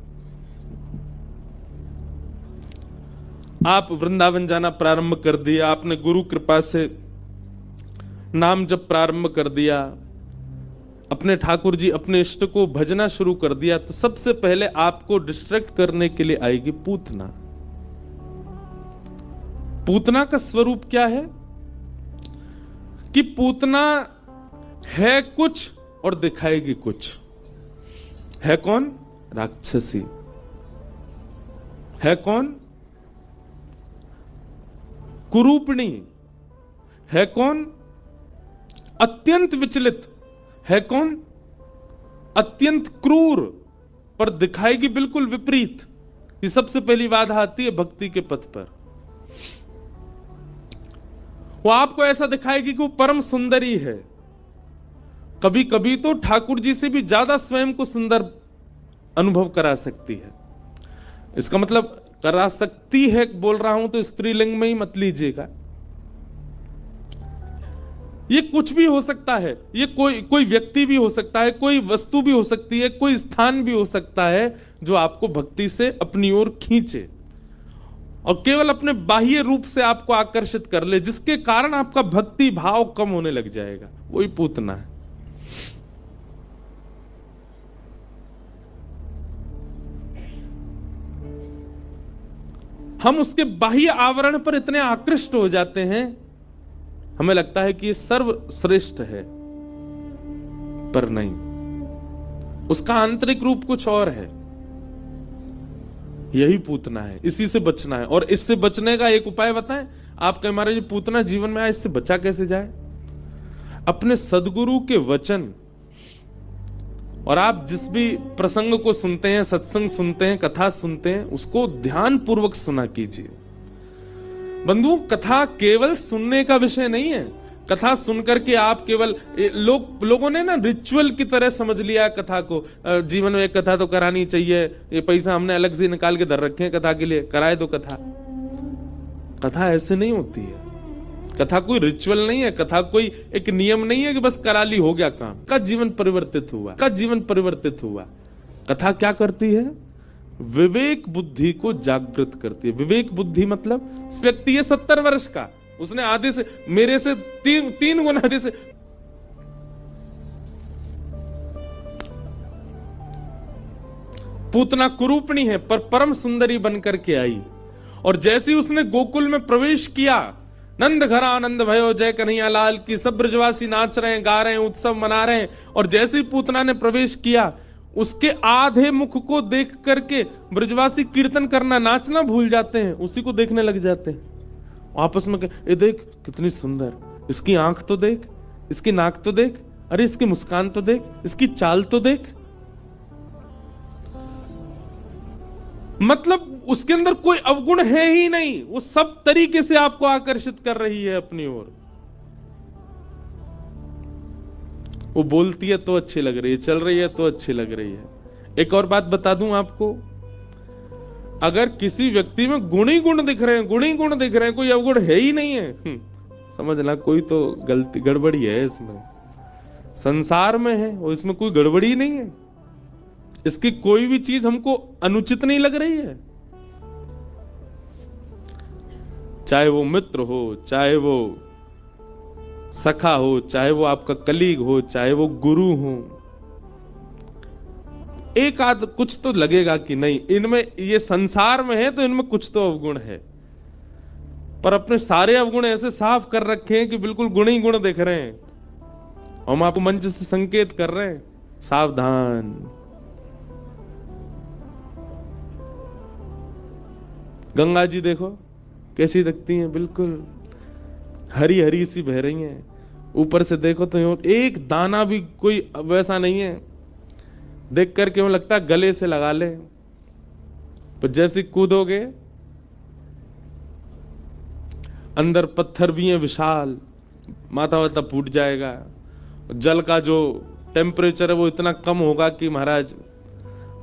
आप वृंदावन जाना प्रारंभ कर दिया, आपने गुरु कृपा से नाम जप प्रारंभ कर दिया, अपने ठाकुर जी अपने इष्ट को भजना शुरू कर दिया, तो सबसे पहले आपको डिस्ट्रैक्ट करने के लिए आएगी पूतना। पूतना का स्वरूप क्या है कि पूतना है कुछ और दिखाएगी कुछ। है कौन? राक्षसी। है कौन? कुरूपणी। है कौन? अत्यंत विचलित। है कौन? अत्यंत क्रूर, पर दिखाएगी बिल्कुल विपरीत। ये सबसे पहली बाधा आती है भक्ति के पथ पर। वो आपको ऐसा दिखाएगी कि वो परम सुंदरी है, कभी कभी तो ठाकुर जी से भी ज्यादा स्वयं को सुंदर अनुभव करा सकती है। इसका मतलब करा सकती है बोल रहा हूं तो स्त्रीलिंग में ही मत लीजिएगा। ये कुछ भी हो सकता है, ये कोई व्यक्ति भी हो सकता है, कोई वस्तु भी हो सकती है, कोई स्थान भी हो सकता है जो आपको भक्ति से अपनी ओर खींचे और केवल अपने बाह्य रूप से आपको आकर्षित कर ले, जिसके कारण आपका भक्ति भाव कम होने लग जाएगा। वही पूतना है। हम उसके बाह्य आवरण पर इतने आकृष्ट हो जाते हैं, हमें लगता है कि ये सर्वश्रेष्ठ है, पर नहीं, उसका आंतरिक रूप कुछ और है। यही पूतना है, इसी से बचना है। और इससे बचने का एक उपाय बताएं। आप कहें महाराज पूतना जीवन में आए, इससे बचा कैसे जाए? अपने सदगुरु के वचन और आप जिस भी प्रसंग को सुनते हैं, सत्संग सुनते हैं, कथा सुनते हैं, उसको ध्यान पूर्वक सुना कीजिए। बंधु, कथा केवल सुनने का विषय नहीं है। कथा सुनकर के आप केवल लोगों ने ना रिचुअल की तरह समझ लिया कथा को। जीवन में एक कथा तो करानी चाहिए, ये पैसा हमने अलग से निकाल के धर रखे हैं कथा के लिए, कराए दो कथा। कथा ऐसे नहीं होती है। कथा कोई रिचुअल नहीं है, कथा कोई एक नियम नहीं है कि बस करा ली हो गया काम। का जीवन परिवर्तित हुआ, का जीवन परिवर्तित हुआ। कथा क्या करती है? विवेक बुद्धि को जागृत करती है। विवेक बुद्धि मतलब व्यक्ति है 70 वर्ष का, उसने आधे से मेरे से तीन गुना आधे से पूतना कुरूपणी है, पर परम सुंदरी बनकर के आई। और जैसे ही उसने गोकुल में प्रवेश किया, नंद घर आनंद भयो जय कन्हैया लाल की, सब ब्रजवासी नाच रहे हैं, गा रहे हैं, उत्सव मना रहे हैं। और जैसे ही पूतना ने प्रवेश किया, उसके आधे मुख को देख करके ब्रजवासी कीर्तन करना, नाचना भूल जाते हैं, उसी को देखने लग जाते हैं। आपस में ये देख कितनी सुंदर, इसकी आंख तो देख, इसकी नाक तो देख, अरे इसकी मुस्कान तो देख, इसकी चाल तो देख। मतलब उसके अंदर कोई अवगुण है ही नहीं, वो सब तरीके से आपको आकर्षित कर रही है अपनी ओर। वो बोलती है तो अच्छी लग रही है, चल रही है तो अच्छी लग रही है। एक और बात बता दूं आपको, अगर किसी व्यक्ति में गुण ही गुण दिख रहे हैं, गुण ही गुण दिख रहे हैं, कोई अवगुण है ही नहीं है, समझना कोई तो गलती गड़बड़ी है इसमें। संसार में है और इसमें कोई गड़बड़ी नहीं है, इसकी कोई भी चीज हमको अनुचित नहीं लग रही है। चाहे वो मित्र हो, चाहे वो सखा हो, चाहे वो आपका कलीग हो, चाहे वो गुरु हो, एक आध कुछ तो लगेगा कि नहीं इनमें, ये संसार में है तो इनमें कुछ तो अवगुण है, पर अपने सारे अवगुण ऐसे साफ कर रखे हैं कि बिल्कुल गुण ही गुण दिख रहे हैं। हम आपको मंच से संकेत कर रहे हैं, सावधान। गंगा जी देखो कैसी दिखती हैं, बिल्कुल हरी हरी सी बह रही हैं। ऊपर से देखो तो एक दाना भी कोई वैसा नहीं है, देख कर क्यों लगता है गले से लगा ले, पर जैसे कूदोगे अंदर पत्थर भी हैं विशाल, माथा वाता फूट जाएगा। जल का जो टेम्परेचर है वो इतना कम होगा कि महाराज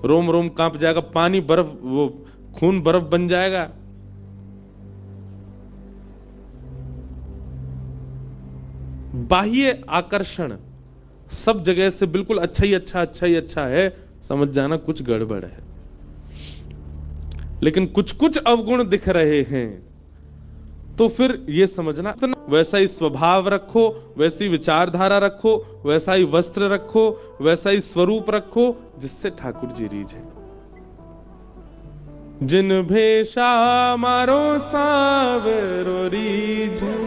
रोम रोम कांप जाएगा, पानी बर्फ, वो खून बर्फ बन जाएगा। बाह्य आकर्षण सब जगह से बिल्कुल अच्छा ही अच्छा, अच्छा ही अच्छा है, समझ जाना कुछ गड़बड़ है। लेकिन कुछ कुछ अवगुण दिख रहे हैं तो फिर ये समझना, वैसा ही स्वभाव रखो, वैसी विचारधारा रखो, वैसा ही वस्त्र रखो, वैसा ही स्वरूप रखो जिससे ठाकुर जी रीझे। जिन भेषा मारो सावरो रीझे,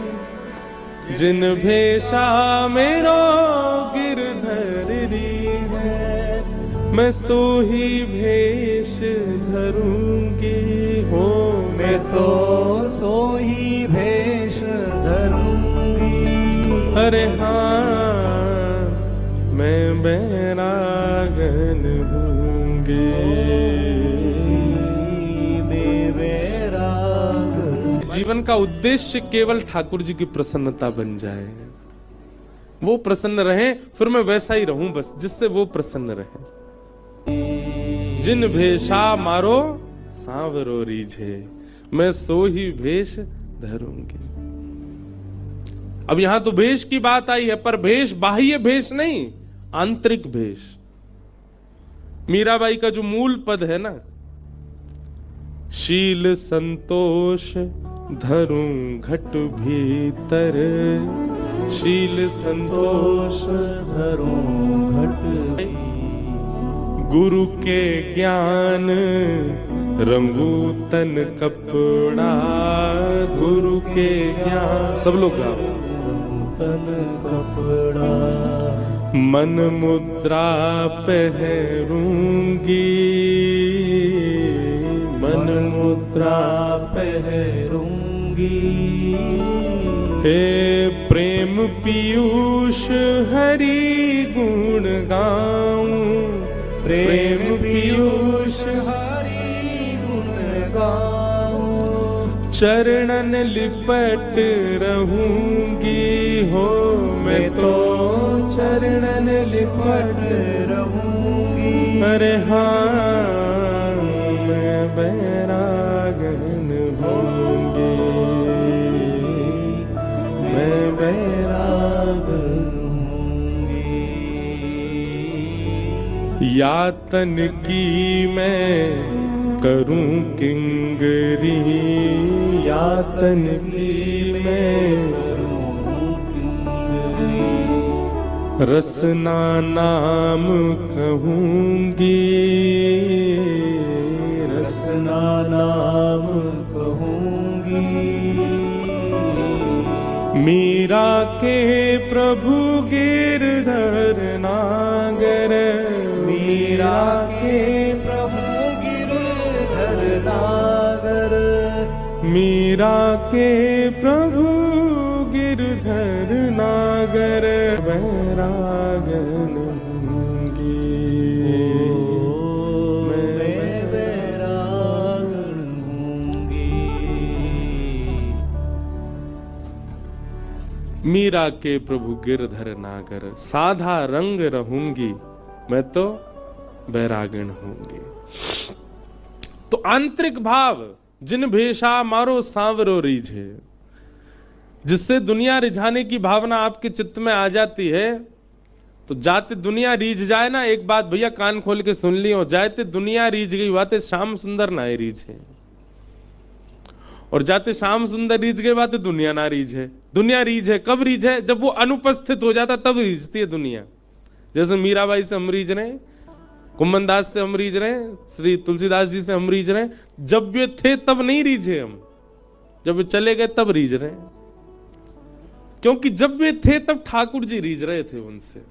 जिन भेषा मेरो गिरधर रीझे, मैं सो ही भेष धरूंगी हो, मैं तो सो ही भेष धरूंगी। अरे हाँ मैं बैरागन हूँगी, जीवन का उद्देश्य केवल ठाकुर जी की प्रसन्नता बन जाए, वो प्रसन्न रहे, फिर मैं वैसा ही रहूं बस जिससे वो प्रसन्न रहे। जिन भेषा मारो सांवरो रीझे, मैं सो ही भेष धरूंगी। अब यहां तो भेष की बात आई है, पर भेष बाह्य भेष नहीं, आंतरिक भेष। मीराबाई का जो मूल पद है ना, शील संतोष धरूं घट भीतर, शील संतोष धरूं घट, गुरु के ज्ञान रंगू तन कपड़ा, गुरु के ज्ञान, सब लोग गाओ। तन कपड़ा, मन मुद्रा पहरूंगी, मन मुद्रा पहरूंगी। हे प्रेम पीयूष हरि गुण गाऊं, प्रेम पीयूष हरि गुण गाऊं। चरणन लिपट रहूंगी हो, मैं तो चरणन लिपट रहूंगी। अरे हाँ मैं बैरागन होंगी, मैं बैरागन होंगी। यातन की मैं करूं किंगरी, यातन की मैं करूं किंगरी। रसना नाम कहूंगी, रसना नाम कहूंगी। मीरा के प्रभु गिरधर नागर, मीरा के प्रभु गिरधर नागर। मीरा के प्रभु गिरधर नागर, बैरागन होंगी, मैं बैरागन होंगी। मीरा के प्रभु गिरधर नागर, साधा रंग रहूंगी, मैं तो बैरागन होंगी। तो आंतरिक भाव, जिन भेषा मारो सांवरो रीझे, जिससे दुनिया रिझाने की भावना आपके चित्त में आ जाती है, तो जाते दुनिया रीझ जाए ना, एक बात भैया कान खोल के सुन लियो, जाते दुनिया रीझ गई बातें श्याम सुंदर ना रीझे, और जाते श्याम सुंदर रीझ गए बातें दुनिया ना रीझे। दुनिया रीझे कब रीझे? जब वो अनुपस्थित हो जाता तब रीझती है दुनिया। जैसे मीराबाई से हम रीझ रहे हैं, कुम्मन दास से हम रीझ रहे हैं, श्री तुलसीदास जी से हम रीझ रहे हैं। जब वे थे तब नहीं रीझे हम, जब वे चले गए तब रीझ रहे हैं, क्योंकि जब वे थे तब ठाकुर जी रीझ रहे थे उनसे।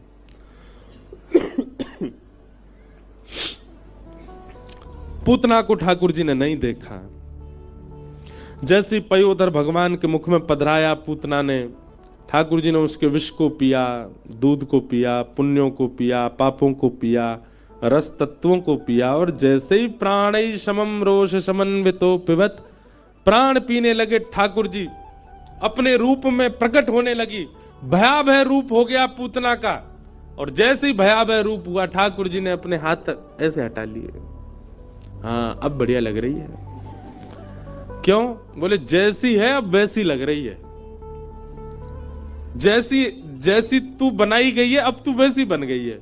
पूतना को ठाकुर जी ने नहीं देखा। जैसे पयोधर भगवान के मुख में पधराया पूतना ने, ठाकुर जी ने उसके विष को पिया, दूध को पिया, पुण्यों को पिया, पापों को पिया, रस तत्वों को पिया, और जैसे ही प्राणै समम रोष समन्वितो पिबत, प्राण पीने लगे ठाकुर जी, अपने रूप में प्रकट होने लगी, भयाभय रूप हो गया पूतना का। और जैसे ही भयाभय रूप हुआ ठाकुर जी ने अपने हाथ ऐसे हटा लिए। हाँ अब बढ़िया लग रही है। क्यों? बोले जैसी है अब वैसी लग रही है, जैसी जैसी तू बनाई गई है अब तू वैसी बन गई है।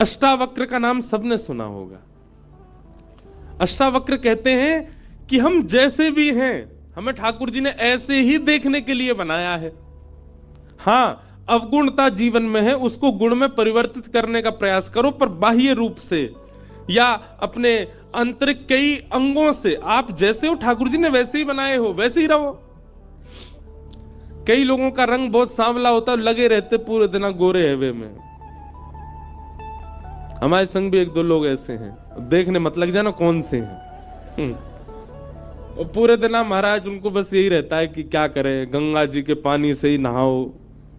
अष्टावक्र का नाम सबने सुना होगा। अष्टावक्र कहते हैं कि हम जैसे भी हैं, हमें ठाकुर जी ने ऐसे ही देखने के लिए बनाया है। हाँ, अवगुणता जीवन में है, उसको गुण में परिवर्तित करने का प्रयास करो, पर बाह्य रूप से या अपने आंतरिक कई अंगों से आप जैसे हो ठाकुर जी ने वैसे ही बनाए हो, वैसे ही रहो। कई लोगों का रंग बहुत सांवला होता है, लगे रहते पूरे दिन गोरे हैवे में। हमारे संग भी एक दो लोग ऐसे हैं, देखने मत लग जाना कौन से हैं। और पूरे दिन महाराज उनको बस यही रहता है कि क्या करें, गंगा जी के पानी से ही नहाओ,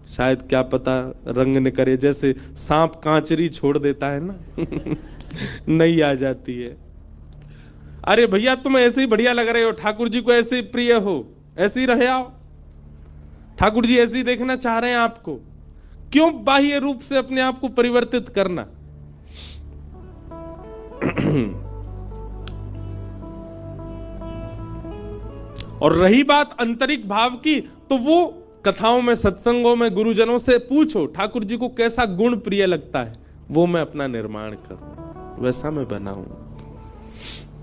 शायद क्या पता रंग न करे। जैसे सांप कांचरी छोड़ देता है ना नहीं आ जाती है। अरे भैया तुम ऐसे ही बढ़िया लग रहे हो, ठाकुर जी को ऐसे ही प्रिय हो, ऐसे ही रहे आओ। ठाकुर जी ऐसे ही देखना चाह रहे हैं आपको, क्यों बाह्य रूप से अपने आप को परिवर्तित करना। और रही बात आंतरिक भाव की, तो वो कथाओं में, सत्संगों में, गुरुजनों से पूछो ठाकुर जी को कैसा गुण प्रिय लगता है, वो मैं अपना निर्माण करूं, वैसा मैं बनाऊं।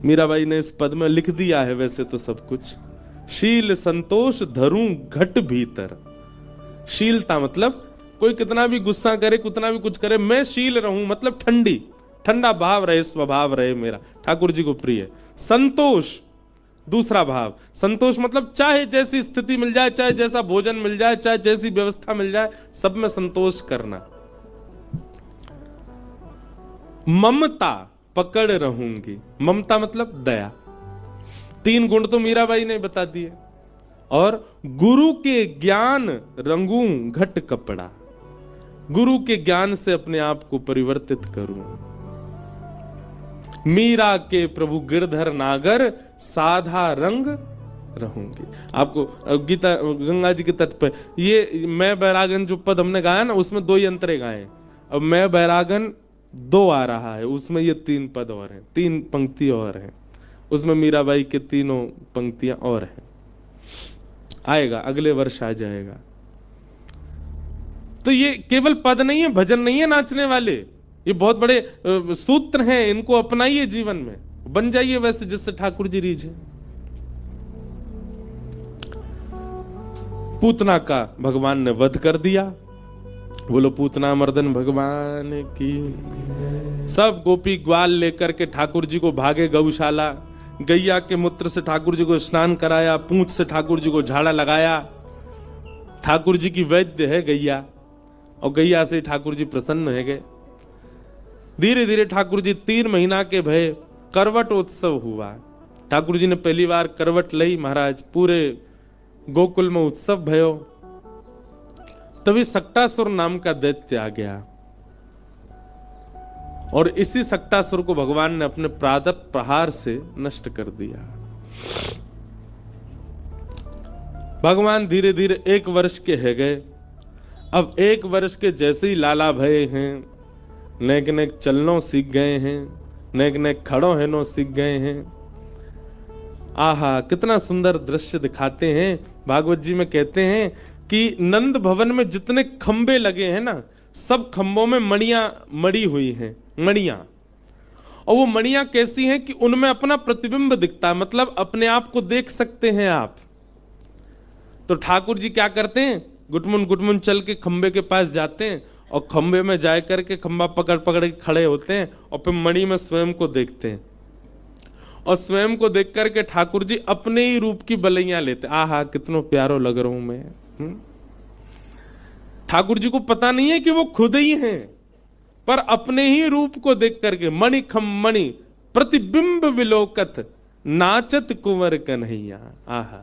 मीराबाई ने इस पद में लिख दिया है वैसे तो सब कुछ। शील संतोष धरूं घट भीतर। शीलता मतलब कोई कितना भी गुस्सा करे, कितना भी कुछ करे, मैं शील रहूं मतलब ठंडी, ठंडा भाव रहे, स्वभाव रहे मेरा, ठाकुर जी को प्रिय। संतोष दूसरा भाव, संतोष मतलब चाहे जैसी स्थिति मिल जाए, चाहे जैसा भोजन मिल जाए, चाहे जैसी व्यवस्था मिल जाए, सब में संतोष करना। ममता पकड़ रहूंगी, ममता मतलब दया। तीन गुण तो मीराबाई ने बता दिए। और गुरु के ज्ञान रंगूं घट कपड़ा, गुरु के ज्ञान से अपने आप को परिवर्तित करूं। मीरा के प्रभु गिरधर नागर साधा रंग रहूंगी। आपको गीता गंगा जी के तट पर ये मैं बैरागन जो पद हमने गाया ना, उसमें दो ही अंतरे गाए। अब मैं बैरागन दो आ रहा है, उसमें ये तीन पद और हैं, तीन पंक्ति और हैं, उसमें मीराबाई के तीनों पंक्तियां और हैं। आएगा अगले वर्ष आ जाएगा। तो ये केवल पद नहीं है, भजन नहीं है नाचने वाले, ये बहुत बड़े सूत्र हैं, इनको अपनाइए जीवन में, बन जाइए वैसे जिससे ठाकुर जी रीझे। पूतना का भगवान ने वध कर दिया। बोलो पूतना मर्दन भगवान की। सब गोपी ग्वाल लेकर के ठाकुर जी को भागे गौशाला। गैया के मूत्र से ठाकुर जी को स्नान कराया, पूंछ से ठाकुर जी को झाड़ा लगाया। ठाकुर जी की वैद्य है गैया, और गैया से ठाकुर जी प्रसन्न है गए। धीरे धीरे ठाकुर जी 3 महीना के भय करवट उत्सव हुआ। ठाकुर जी ने पहली बार करवट लई महाराज, पूरे गोकुल में उत्सव भयो। तभी सक्टासुर नाम का दैत्य आ गया, और इसी सक्टासुर को भगवान ने अपने प्रादप प्रहार से नष्ट कर दिया। भगवान धीरे धीरे 1 वर्ष के है गए। अब 1 वर्ष के जैसे ही लाला भये हैं, नेक नेक चलनो सीख गए हैं, नेक नेक खड़ो हेनो सीख गए हैं। आहा कितना सुंदर दृश्य दिखाते हैं। भागवत जी में कहते हैं कि नंद भवन में जितने खंबे लगे हैं ना, सब खंबों में मणियां मड़ी हुई हैं, मणियां। और वो मणियां कैसी हैं कि उनमें अपना प्रतिबिंब दिखता है, मतलब अपने आप को देख सकते हैं आप। तो ठाकुर जी क्या करते हैं, गुटमुन चल के खंबे के पास जाते हैं और खंबे में जा करके खंबा पकड़ पकड़ के खड़े होते हैं और फिर मणि में स्वयं को देखते हैं। और स्वयं को देख करके ठाकुर जी अपने ही रूप की बलैया लेते। आहा, कितना प्यारो लग रहा हूं मैं। ठाकुर जी को पता नहीं है कि वो खुद ही हैं, पर अपने ही रूप को देख करके मणि खम मणि प्रतिबिंब विलोकत नाचत कुंवर कन्हैया। आहा,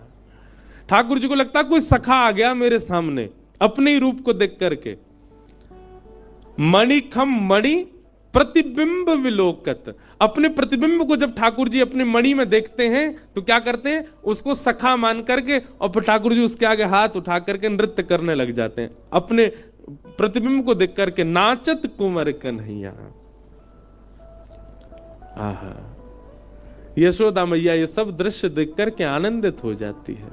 ठाकुर जी को लगता कोई सखा आ गया मेरे सामने अपने ही रूप को देख करके। मणि खम मणि प्रतिबिंब विलोकत, अपने प्रतिबिंब को जब ठाकुर जी अपने मणि में देखते हैं तो क्या करते हैं, उसको सखा मान करके और फिर ठाकुर जी उसके आगे हाथ उठा करके नृत्य करने लग जाते हैं अपने प्रतिबिंब को देख करके। नाचत कुंवर कन्हैया। आहा, यशोदा मैया ये सब दृश्य देख करके आनंदित हो जाती है।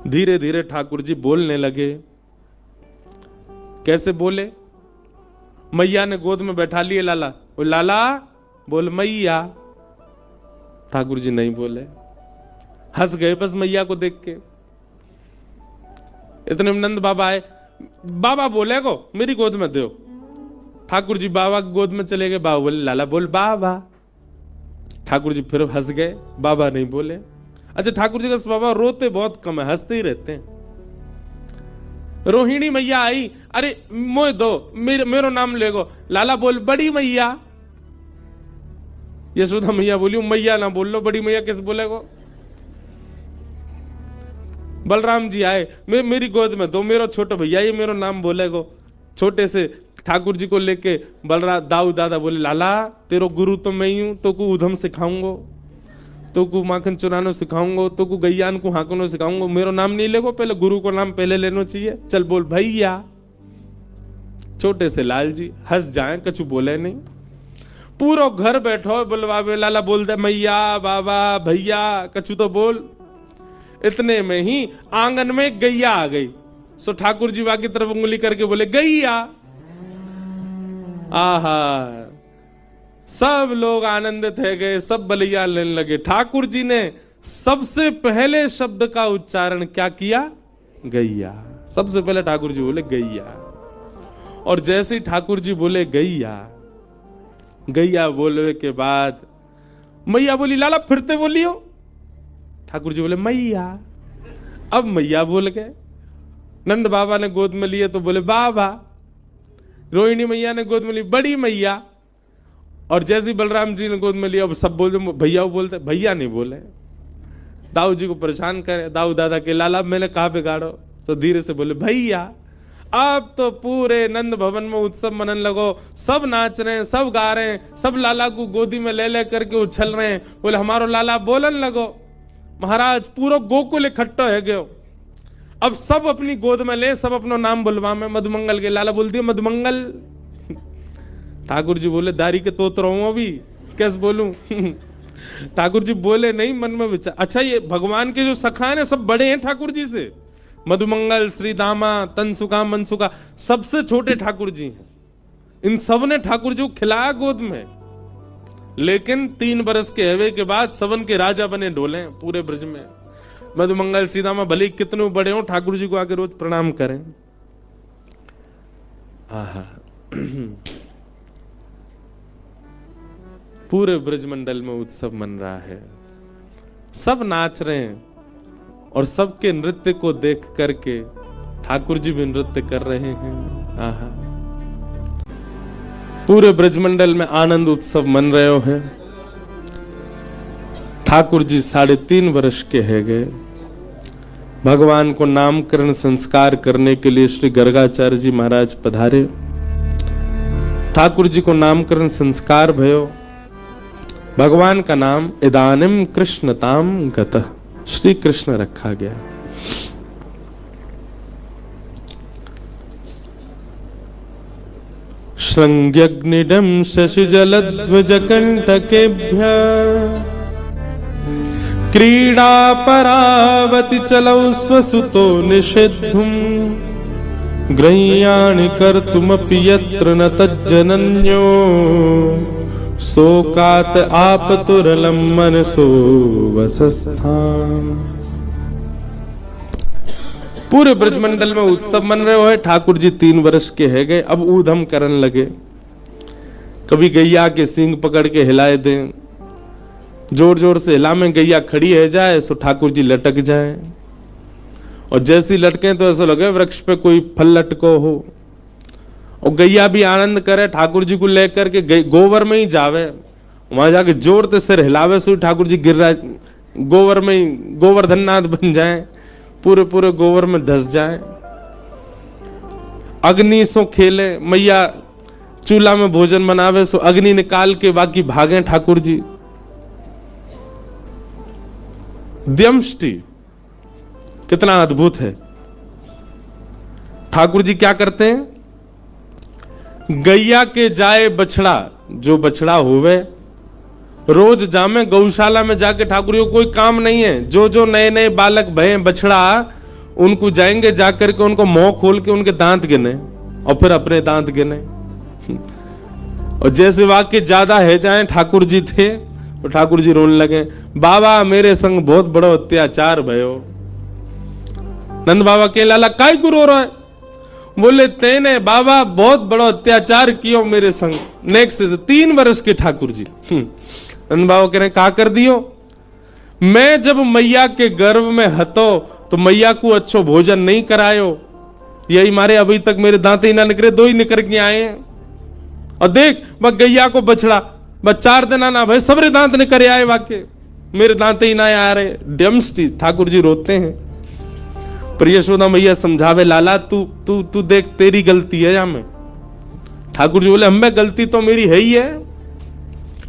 धीरे धीरे ठाकुर जी बोलने लगे। कैसे बोले, मैया ने गोद में बैठा लिए लाला, वो लाला बोल मैया। ठाकुर जी नहीं बोले, हंस गए बस मैया को देख के। इतने में नंद बाबा आए, बाबा बोले को मेरी गोद में दो। ठाकुर जी बाबा की गोद में चले गए। बाबा बोले लाला बोल बाबा। ठाकुर जी फिर हंस गए, बाबा नहीं बोले। अच्छा, ठाकुर जी का स्वभाव रोते बहुत कम है, हंसते ही रहते हैं। रोहिणी मैया आई, अरे मोह दो, मेरो नाम लेगो। लाला बोल बड़ी मैया। यशोदा मैया बोली मैया ना बोल लो, बड़ी मैया कैसे बोलेगो। बलराम जी आए, मेरी गोद में दो, मेरो छोटा भैया ये मेरो नाम बोलेगो। छोटे से ठाकुर जी को लेके बलराम दाऊ दादा बोले लाला तेरो गुरु तो मैं ही हूं, तो को उधम सिखाऊंगो, तो को माखन चुरानो सिखाऊंगो, तो को गैयान को हाकनो सिखाऊंगो। मेरो नाम नहीं लेगो, पहले गुरु को नाम पहले लेना चाहिए। चल बोल भैया। छोटे से लाल जी हंस जाए, कछु बोले नहीं। पूरा घर बैठो बुलवावे, लाला बोल दे मैया बाबा भैया, कछु तो बोल। इतने में ही आंगन में गैया आ गई। सो ठाकुर जी वाकी तरफ उंगली करके बोले गैया। आहा, सब लोग आनंदित है गए, सब बलिया लेने लगे। ठाकुर जी ने सबसे पहले शब्द का उच्चारण क्या किया, गैया। सबसे पहले ठाकुर जी बोले गैया। और जैसे ही ठाकुर जी बोले गैया, गैया बोलने के बाद मैया बोली लाला फिरते बोलियो। ठाकुर जी बोले मैया। अब मैया बोल गए। नंद बाबा ने गोद में लिए तो बोले बाबा। रोहिणी मैया ने गोद में ली बड़ी मैया। और जैसे बलराम जी ने गोद में लिया, अब सब बोलते भैया बोलते, भैया नहीं बोले। दाऊ जी को परेशान करे, दाऊ दादा के लाला मैंने कहा बिगाड़ो, तो धीरे से बोले भैया। अब तो पूरे नंद भवन में उत्सव मनन लगो, सब नाच रहे हैं, सब गा रहे हैं, सब लाला को गोदी में ले ले करके उछल रहे हैं। बोले हमारो लाला बोलन लगो। महाराज पूरा गोकुल इकट्ठा है गयो। अब सब अपनी गोद में ले, सब अपना नाम बुलवा में मधुमंगल के। लाला बोल दिया मधुमंगल। ठाकुर जी बोले दारी के तोत रहा हूं अभी, कैसे बोलूं। ठाकुर जी बोले नहीं, मन में विचार। अच्छा, ये भगवान के जो सखा है सब बड़े हैं ठाकुर जी से। मधुमंगल, श्री दामा, तनसुका, मनसुका, सबसे छोटे ठाकुर जी हैं। इन सब ने ठाकुर जी को खिलाया गोद में। लेकिन 3 बरस के हवे के बाद सबन के राजा बने डोले पूरे ब्रज में। मधुमंगल, श्री दामा भले कितने बड़े हो, ठाकुर जी को आके रोज प्रणाम करें। आहा, पूरे ब्रजमंडल में उत्सव मन रहा है, सब नाच रहे हैं और सबके नृत्य को देख करके ठाकुर जी भी नृत्य कर रहे हैं। आहा, पूरे ब्रजमंडल में आनंद उत्सव मन रहे हैं। ठाकुर जी 3.5 वर्ष के है गए। भगवान को नामकरण संस्कार करने के लिए श्री गर्गाचार्य जी महाराज पधारे। ठाकुर जी को नामकरण संस्कार भयो। भगवान का नाम इदानिम कृष्णताम गतः, श्री कृष्ण रखा गया। शृंग्यग्निडं शशिजलध्वजकंटकेभ्यः क्रीडा परावति चलौ स्वसुतो निषिद्धुम गृह्याणि कर्तुमपि यत्र न तज्जनन्यो शोकात आपतुरलं मनसो वसस्थान। पूरे ब्रजमंडल में उत्सव मन रहे हो। ठाकुर जी 3 वर्ष के है गए, अब ऊधम करने लगे। कभी गैया के सींग पकड़ के हिलाए दें, जोर जोर से हिला में गैया खड़ी है जाए सो ठाकुर जी लटक जाए, और जैसी लटके तो ऐसा लगे वृक्ष पे कोई फल लटको हो। और गैया भी आनंद करे, ठाकुर जी को लेकर के गोबर में ही जावे, वहां जाके जोर से सिर हिलावे सो ठाकुर जी गिर रहा गोबर में ही गोवर्धननाथ बन जाए, पूरे पूरे गोबर में धस जाए। अग्नि सो खेले, मैया चूल्हा में भोजन बनावे सो अग्नि निकाल के बाकी भागे ठाकुर जी। द्यमष्टि कितना अद्भुत है। ठाकुर जी क्या करते हैं, गैया के जाए बछड़ा, जो बछड़ा होवे रोज जामे गौशाला में जाके, ठाकुर जी को कोई काम नहीं है, जो जो नए नए बालक भय बछड़ा उनको जाएंगे, जाकर के उनको मुंह खोल के उनके दांत गिने और फिर अपने दांत गिने। और जैसे वाक्य ज्यादा है जाए ठाकुर जी थे तो ठाकुर जी रोने लगे, बाबा मेरे संग बहुत बड़ा अत्याचार भयो। नंद बाबा के लाला काय को रो रहा है, बोले तेने बाबा बहुत बड़ा अत्याचार किया मेरे संग। नेक्स्ट 3 वर्ष के ठाकुर जी। नंद बाबा कह रहे का कर दियो, मैं जब मैया के गर्भ में हतो तो मैया को अच्छो भोजन नहीं करायो, यही मारे अभी तक मेरे दांत ही ना निकले, 2 ही निकल के आए हैं। और देख बस गैया को बछड़ा बस 4 दिन ना भाई सबरे दांत निकल आए, वाके मेरे दांत ही ना आ रहे। डम्स्टी ठाकुर जी रोते हैं। पर यशोदा मैया समझावे, लाला तू तू तू देख तेरी गलती है या मैं। ठाकुर जी बोले हमें गलती तो मेरी है ही है,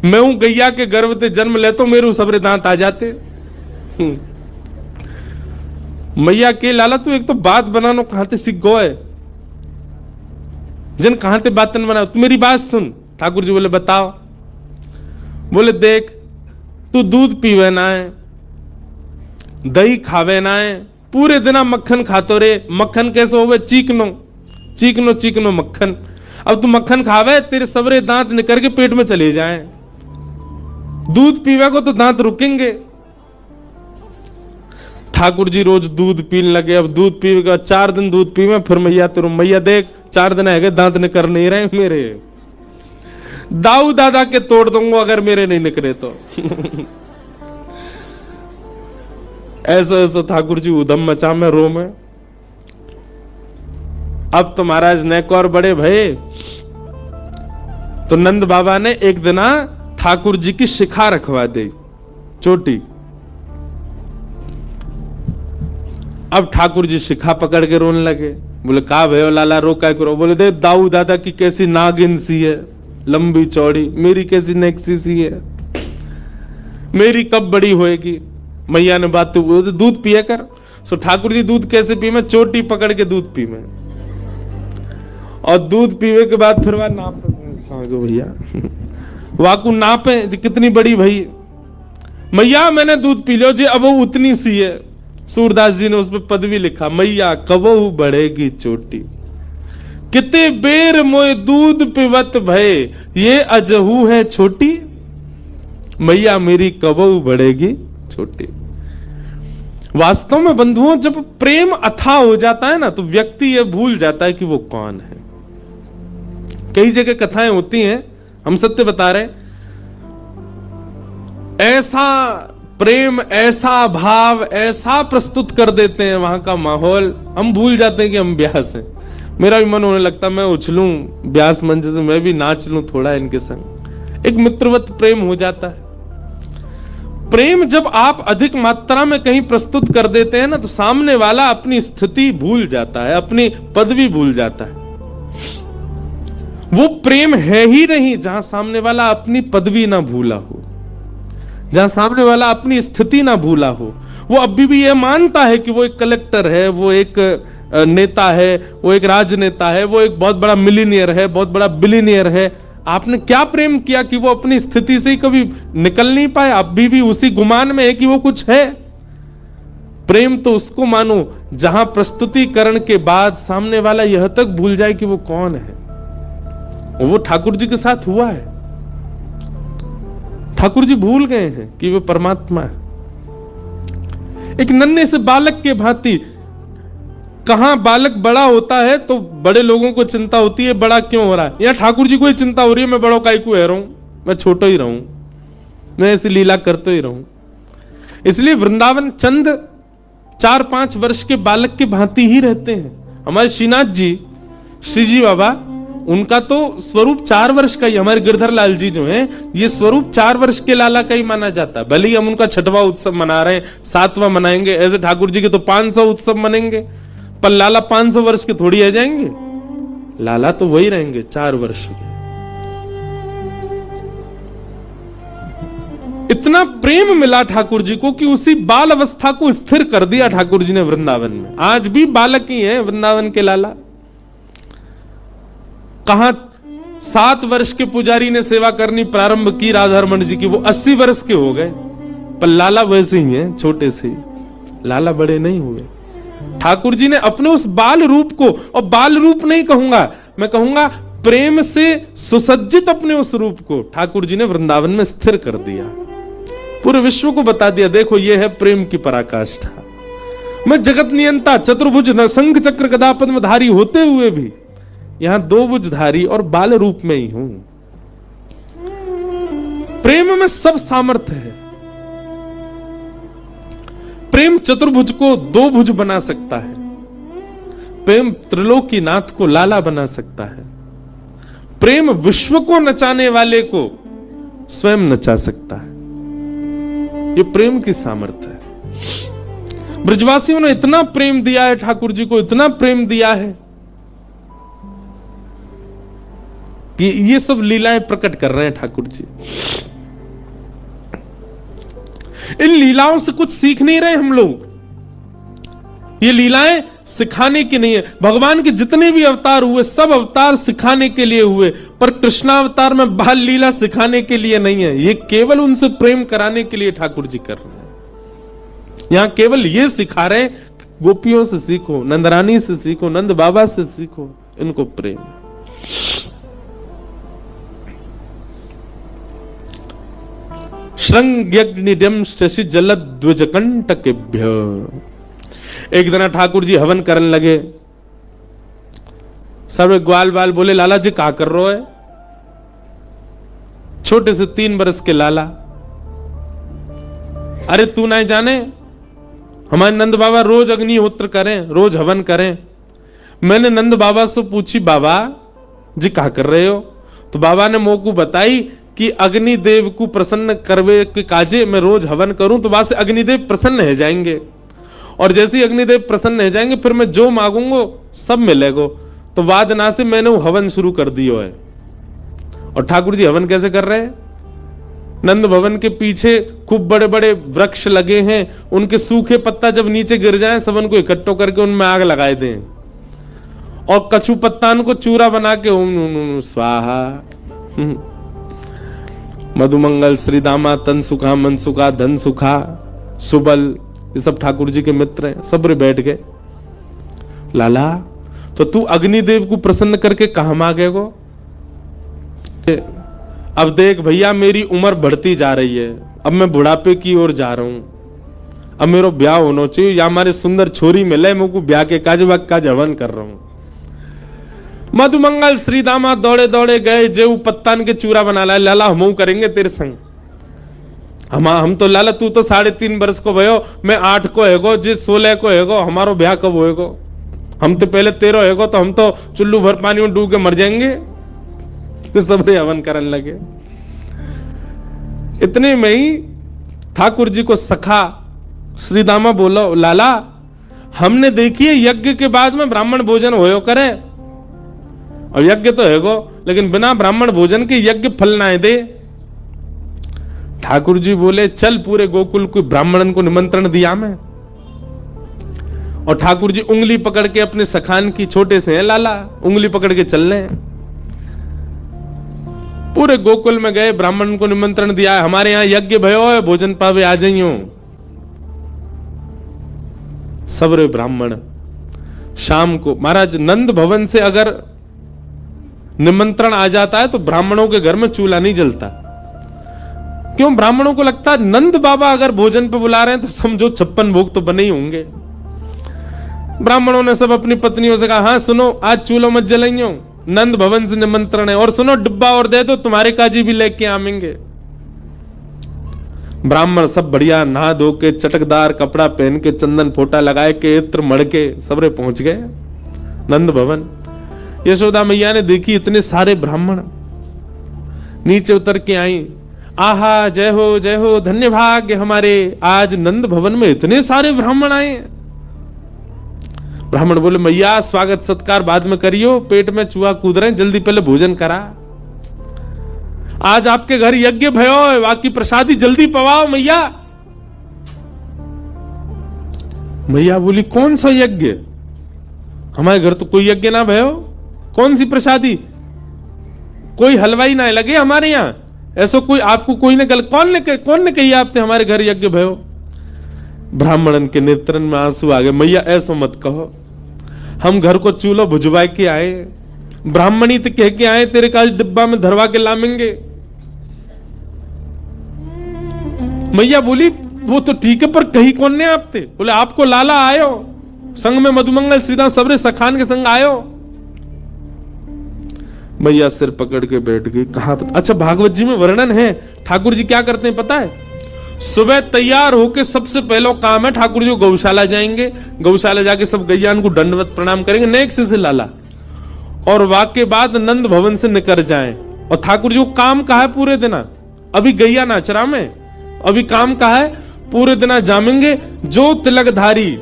मैं हूं गैया के गर्भ से जन्म ले तो मेरे सबरे दांत आ जाते। मैया के लाला तू एक तो बात बनानो कहां से सीख गो है, जन कहां से बातन बनाओ, तू मेरी बात सुन। ठाकुर जी बोले बताओ। बोले देख तू दूध पीवे ना है, दही खावे ना है, पूरे दिन मक्खन खातो रे। मक्खन कैसे होवे, चीकनो चीकनो चीकनो मक्खन। अब तू मक्खन खावे तेरे सबरे दांत निकल के पेट में चले जाएं, दूध पीवे को तो दांत रुकेंगे। ठाकुर जी रोज दूध पीने लगे। अब दूध पीवेगा 4 दिन दूध पीवे, फिर मैया तेरे मैया देख 4 दिन है दांत निकल नहीं रहे मेरे, दाऊ दादा के तोड़ दूंगा अगर मेरे नहीं निकले तो। ऐसा ऐसा ठाकुर जी उधम मचा में रो में। अब तो महाराज नेक और बड़े भये, तो नंद बाबा ने एक दिन ठाकुर जी की शिखा रखवा दी, चोटी। अब ठाकुर जी शिखा पकड़ के रोने लगे। बोले का भयो लाला रो काय करो। बोले दे दाऊ दादा की कैसी नागिन सी है, लंबी चौड़ी, मेरी कैसी नेक्सी सी है, मेरी कब बड़ी होएगी। मैया ने बात तो दूध पिया कर। सो ठाकुर जी दूध कैसे पी में, चोटी पकड़ के दूध पी में, और दूध पीवे के बाद फिर वह नाप भैया वाकू नापे कितनी बड़ी भई। मैया मैंने दूध पी लियो जी, अब वो उतनी सी है। सूरदास जी ने उस पर पदवी लिखा, मैया कबहू बढ़ेगी चोटी, कितने बेर मोए दूध पिवत भय, ये अजहू है छोटी। मैया मेरी कबहू बढ़ेगी छोटी। वास्तव में बंधुओं जब प्रेम अथाह हो जाता है ना तो व्यक्ति ये भूल जाता है कि वो कौन है। कई जगह कथाएं होती हैं, हम सत्य बता रहे, ऐसा प्रेम, ऐसा भाव, ऐसा प्रस्तुत कर देते हैं वहां का माहौल, हम भूल जाते हैं कि हम ब्यास हैं। मेरा भी मन होने लगता मैं उछलूं ब्यास मंच से, मैं भी नाच लूं थोड़ा इनके संग। एक मित्रवत प्रेम हो जाता है। प्रेम जब आप अधिक मात्रा में कहीं प्रस्तुत कर देते हैं ना तो सामने वाला अपनी स्थिति भूल जाता है, अपनी पदवी भूल जाता है। वो प्रेम है ही नहीं जहां सामने वाला अपनी पदवी ना भूला हो, जहां सामने वाला अपनी स्थिति ना भूला हो। वो अभी भी ये मानता है कि वो एक कलेक्टर है, वो एक नेता है, वो एक राजनेता है, वो एक बहुत बड़ा मिलीनियर है, बहुत बड़ा बिलीनियर है, आपने क्या प्रेम किया कि वो अपनी स्थिति से ही कभी निकल नहीं पाए, अभी भी उसी गुमान में है कि वो कुछ है। प्रेम तो उसको मानो जहां प्रस्तुतिकरण के बाद सामने वाला यह तक भूल जाए कि वो कौन है। और वो ठाकुर जी के साथ हुआ है। ठाकुर जी भूल गए हैं कि वो परमात्मा है। एक नन्हे से बालक के भांति, कहां बालक बड़ा होता है तो बड़े लोगों को चिंता होती है बड़ा क्यों हो रहा है, या ठाकुर जी को ही चिंता हो रही है मैं बड़ों काहे को रहा हूं, मैं छोटा ही रहूं, मैं ऐसी लीला करते ही रहूं। इसलिए वृंदावन चंद 4-5 वर्ष के बालक के भांति ही रहते हैं। हमारे श्रीनाथ जी, श्री जी बाबा, उनका तो स्वरूप 4 वर्ष का ही। हमारे गिरधर लाल जी जो हैं, ये स्वरूप 4 वर्ष के लाला का ही माना जाता है। भले ही हम उनका 6वां उत्सव मना रहे हैं, 7वां मनाएंगे, ऐसे ठाकुर जी के तो 500 उत्सव मनेंगे, पर लाला 500 वर्ष के थोड़ी आ जाएंगे। लाला तो वही रहेंगे 4 वर्ष के। इतना प्रेम मिला ठाकुर जी को कि उसी बाल अवस्था को स्थिर कर दिया ठाकुर जी ने वृंदावन में। आज भी बालक ही है वृंदावन के लाला। कहां 7 वर्ष के पुजारी ने सेवा करनी प्रारंभ की राधारमण जी की, वो 80 वर्ष के हो गए, पर लाला वैसे ही हैं, छोटे से ही। लाला बड़े नहीं हुए। ठाकुर जी ने अपने उस बाल रूप को, और बाल रूप नहीं कहूंगा, मैं कहूंगा प्रेम से सुसज्जित अपने उस रूप को ठाकुर जी ने वृंदावन में स्थिर कर दिया। पूरे विश्व को बता दिया, देखो ये है प्रेम की पराकाष्ठा। मैं जगत नियंता चतुर्भुज शंख चक्र गदा पद्मधारी होते हुए भी यहां 2 भुजधारी और बाल रूप में ही हूं। प्रेम में सब सामर्थ्य है। प्रेम चतुर्भुज को 2 भुज बना सकता है। प्रेम त्रिलोकीनाथ को लाला बना सकता है। प्रेम विश्व को नचाने वाले को स्वयं नचा सकता है। ये प्रेम की सामर्थ्य है। ब्रजवासियों ने इतना प्रेम दिया है ठाकुर जी को, इतना प्रेम दिया है कि ये सब लीलाएं प्रकट कर रहे हैं ठाकुर जी। इन लीलाओं से कुछ सीख नहीं रहे हम लोग। ये लीलाएं सिखाने की नहीं है। भगवान के जितने भी अवतार हुए, सब अवतार सिखाने के लिए हुए, पर कृष्णावतार में बाल लीला सिखाने के लिए नहीं है। ये केवल उनसे प्रेम कराने के लिए ठाकुर जी कर रहे हैं। यहां केवल ये सिखा रहे हैं, गोपियों से सीखो, नंदरानी से सीखो, नंद बाबा से सीखो इनको प्रेम। श्रृंग्यग्निड्यम शशि जलद्विजकंटकेभ्य। एक दिन ठाकुर जी हवन करने लगे। सब ग्वाल बाल बोले, लाला जी क्या कर रहे हो? छोटे से 3 बरस के लाला, अरे तू नहीं जाने हमारे नंद बाबा रोज अग्निहोत्र करें, रोज हवन करें। मैंने नंद बाबा से पूछी, बाबा जी क्या कर रहे हो? तो बाबा ने मोकू बताई कि अग्निदेव को प्रसन्न करवे के काजे मैं रोज हवन करूं तो वहां से अग्निदेव प्रसन्न हो जाएंगे, और जैसे ही अग्निदेव प्रसन्न हो जाएंगे फिर मैं जो मांगूंगा सब मिलेगा। तो वाद ना से मैंने वो हवन शुरू कर दिया है। और ठाकुर जी हवन कैसे कर रहे हैं? नंद भवन के पीछे खूब बड़े बड़े वृक्ष लगे हैं, उनके सूखे पत्ता जब नीचे गिर जाएं सबन को इकट्ठो करके उनमें आग लगाए दें, और कछू पत्तान को चूरा बना के ओम स्वाहा मधुमंगल श्रीदामा तन सुखा मन सुखा धन सुखा सुबल, ये सब ठाकुर जी के मित्र हैं। सब बैठ गए। लाला तो तू अग्निदेव को प्रसन्न करके कहां मांगेगो? अब देख भैया मेरी उम्र बढ़ती जा रही है, अब मैं बुढ़ापे की ओर जा रहा हूं, अब मेरा ब्याह होना चाहिए, या हमारे सुंदर छोरी मिले मुझको ब्याह के काज हवन कर रहा हूं। मधुमंगल श्रीदामा दौड़े दौड़े गए, जेऊ पत्तान के चूरा बना लाए। लाला हम करेंगे तेरे संग। हम तो लाला तू तो 3.5 बरस को भयो, मैं 8 को हैगो, जे 16 को हैगो, हमारो ब्याह कब होएगो? हम तो पहले 13 हैगो, तो हम तो चुल्लू भर पानी में डूब के मर जाएंगे। तो सबने हवन करने लगे। इतने में ही ठाकुर जी को सखा श्रीदामा बोलो, लाला हमने देखिए यज्ञ के बाद में ब्राह्मण भोजन होयो करे, और यज्ञ तो हैगो लेकिन बिना ब्राह्मण भोजन के यज्ञ फल ना दे। ठाकुर जी बोले, चल पूरे गोकुल को ब्राह्मणन को निमंत्रण दिया मैं। और ठाकुर जी उंगली पकड़ के अपने सखान की, छोटे से हैं लाला, उंगली पकड़ के चल रहे हैं। पूरे गोकुल में गए, ब्राह्मण को निमंत्रण दिया, हमारे यहाँ यज्ञ भयो है, भोजन पावे आ जाइयो। सबरे ब्राह्मण शाम को, महाराज नंद भवन से अगर निमंत्रण आ जाता है तो ब्राह्मणों के घर में चूल्हा नहीं जलता। क्यों? ब्राह्मणों को लगता है नंद बाबा अगर भोजन पे बुला रहे हैं तो समझो 56 भोग तो बने ही होंगे। ब्राह्मणों ने सब अपनी पत्नियों से कहा, हाँ सुनो, आज चूल्हा मत जलाइयो, नंद भवन से निमंत्रण है, और सुनो डिब्बा और दे दो, तुम्हारे काजी भी लेके आवेंगे। ब्राह्मण सब बढ़िया नहा धो के, चटकदार कपड़ा पहन के, चंदन फोटा लगाए के, इत्र मड़ के सबरे पहुंच गए नंद भवन। यशोदा मैया ने देखी इतने सारे ब्राह्मण, नीचे उतर के आई, आहा जय हो धन्य भाग्य हमारे, आज नंद भवन में इतने सारे ब्राह्मण आए। ब्राह्मण बोले, मैया स्वागत सत्कार बाद में करियो, पेट में चूहा कूद रहे, जल्दी पहले भोजन करा। आज आपके घर यज्ञ भयो, बाकी प्रसादी जल्दी पवाओ मैया। मैया बोली, कौन सा यज्ञ? हमारे घर तो कोई यज्ञ ना भयो, कौन सी प्रसादी? कोई हलवाई ना लगे हमारे यहाँ, ऐसा कोई आपको कोई ने कौन ने कही आपने हमारे घर यज्ञ भयो? ब्राह्मणन के नेत्रन में आंसू आ गए। मैया ऐसा मत कहो, हम घर को चूल्हा भुजवा के आए, ब्राह्मणी तो कह के आए, तेरे का डिब्बा में धरवा के लामेंगे। मैया बोली, वो तो ठीक है, पर कही कौन ने आप थे? बोले, आपको लाला आयो, संग में मधुमंगल श्रीराम सबरे सखान के संग आयो। मैया सिर पकड़ के बैठ गई। कहा? अच्छा, भागवत जी में वर्णन है, ठाकुर जी क्या करते हैं पता है? सुबह तैयार होके सबसे पहला काम है, ठाकुर जी गौशाला जाएंगे, गौशाला जाके सब गैयान को दंडवत प्रणाम करेंगे, नेक्स्ट से लाला, और वाके बाद नंद भवन से निकल जाएं। और ठाकुर जी को काम कहा है पूरे दिन? अभी गैया नाचरा में, अभी काम कहा है पूरे दिन जामेंगे। जो तिलकधारी,